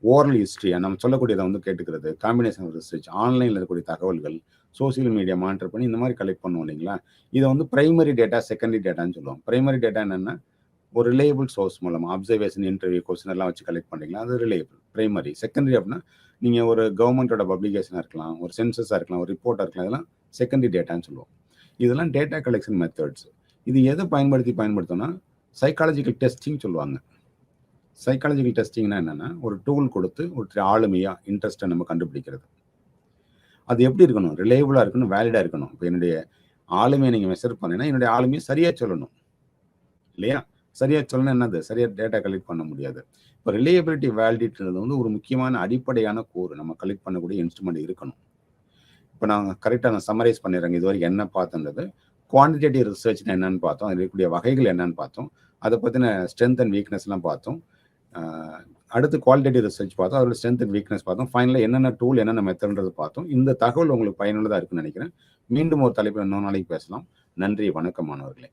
ஓரல் ஹிஸ்ட்ரி நம்ம சொல்லக்கூடியதை வந்து கேட்டுக்கிறது, காம்பினேஷன் ரிசர்ச், ஆன்லைனில் இருக்கக்கூடிய தகவல்கள், சோசியல் மீடியா மானிட்டர் பண்ணி இந்த மாதிரி கலெக்ட் பண்ணுவோம் இல்லைங்களா. இதை வந்து பிரைமரி டேட்டா, செகண்டரி டேட்டான்னு சொல்லுவோம். பிரைமரி டேட்டா என்னென்னா, ஒரு ரிலேபிள் சோர்ஸ் மூலமாக அப்சர்வேஷன், இன்டர்வியூ, கொஸ்டின் எல்லாம் வச்சு கலெக்ட் பண்ணிக்கலாம், அது ரிலேபிள் பிரைமரி. செகண்டரி அப்படின்னா நீங்கள் ஒரு கவர்மெண்ட்டோட பப்ளிகேஷனாக இருக்கலாம், ஒரு சென்சஸாக இருக்கலாம், ஒரு ரிப்போர்ட்டாக இருக்கலாம், இதெல்லாம் செகண்டரி டேட்டான்னு சொல்லுவோம். இதெல்லாம் டேட்டா கலெக்ஷன் மெத்தட்ஸ். இது எதை பயன்படுத்தோம்னா சைக்காலஜிக்கல் டெஸ்டிங் சொல்லுவாங்க. சைக்காலஜிக்கல் டெஸ்டிங்னா என்னென்னா, ஒரு டூல் கொடுத்து ஒரு ஆளுமையாக இன்ட்ரெஸ்ட்டை நம்ம கண்டுபிடிக்கிறது. அது எப்படி இருக்கணும், ரிலேபிளாக இருக்கணும், வேலிடாக இருக்கணும். இப்போ என்னுடைய ஆளுமையை நீங்கள் மெஷர் பண்ணீங்கன்னா என்னுடைய ஆளுமையை சரியாக சொல்லணும் இல்லையா. சரியாக சொல்லணும் என்னது, சரியாக டேட்டா கலெக்ட் பண்ண முடியாது. இப்போ ரிலேயபிலிட்டி, வேலிடிட்டின்றது வந்து ஒரு முக்கியமான அடிப்படையான கூறு நம்ம கலெக்ட் பண்ணக்கூடிய இன்ஸ்ட்ருமெண்ட் இருக்கணும். இப்போ நான் சம்மரைஸ் பண்ணிடுறேங்க. இது வரைக்கும் என்ன பார்த்தோன்றது. குவான்டிடேட்டிவ் ரிசர்ச்னா என்னன்னு பார்த்தோம். அதில் இருக்கக்கூடிய வகைகள் என்னன்னு பார்த்தோம். அதை பற்றின ஸ்ட்ரென்த் அண்ட் வீக்னஸ்லாம் பார்த்தோம். அடுத்து குவாலிட்டேட்டிவ் ரிசர்ச் பார்த்தோம். அதோட ஸ்ட்ரென்த் அண்ட் வீக்னஸ் பார்த்தோம். ஃபைனலாக என்னென்ன டூல், என்னென்ன மெத்தட்ன்றது பார்த்தோம். இந்த தகவல் உங்களுக்கு பயனுள்ளதாக இருக்குன்னு நினைக்கிறேன். மீண்டும் ஒரு தலைப்பில் இன்னொரு நாளைக்கு பேசலாம். நன்றி, வணக்கம் மாணவர்களே.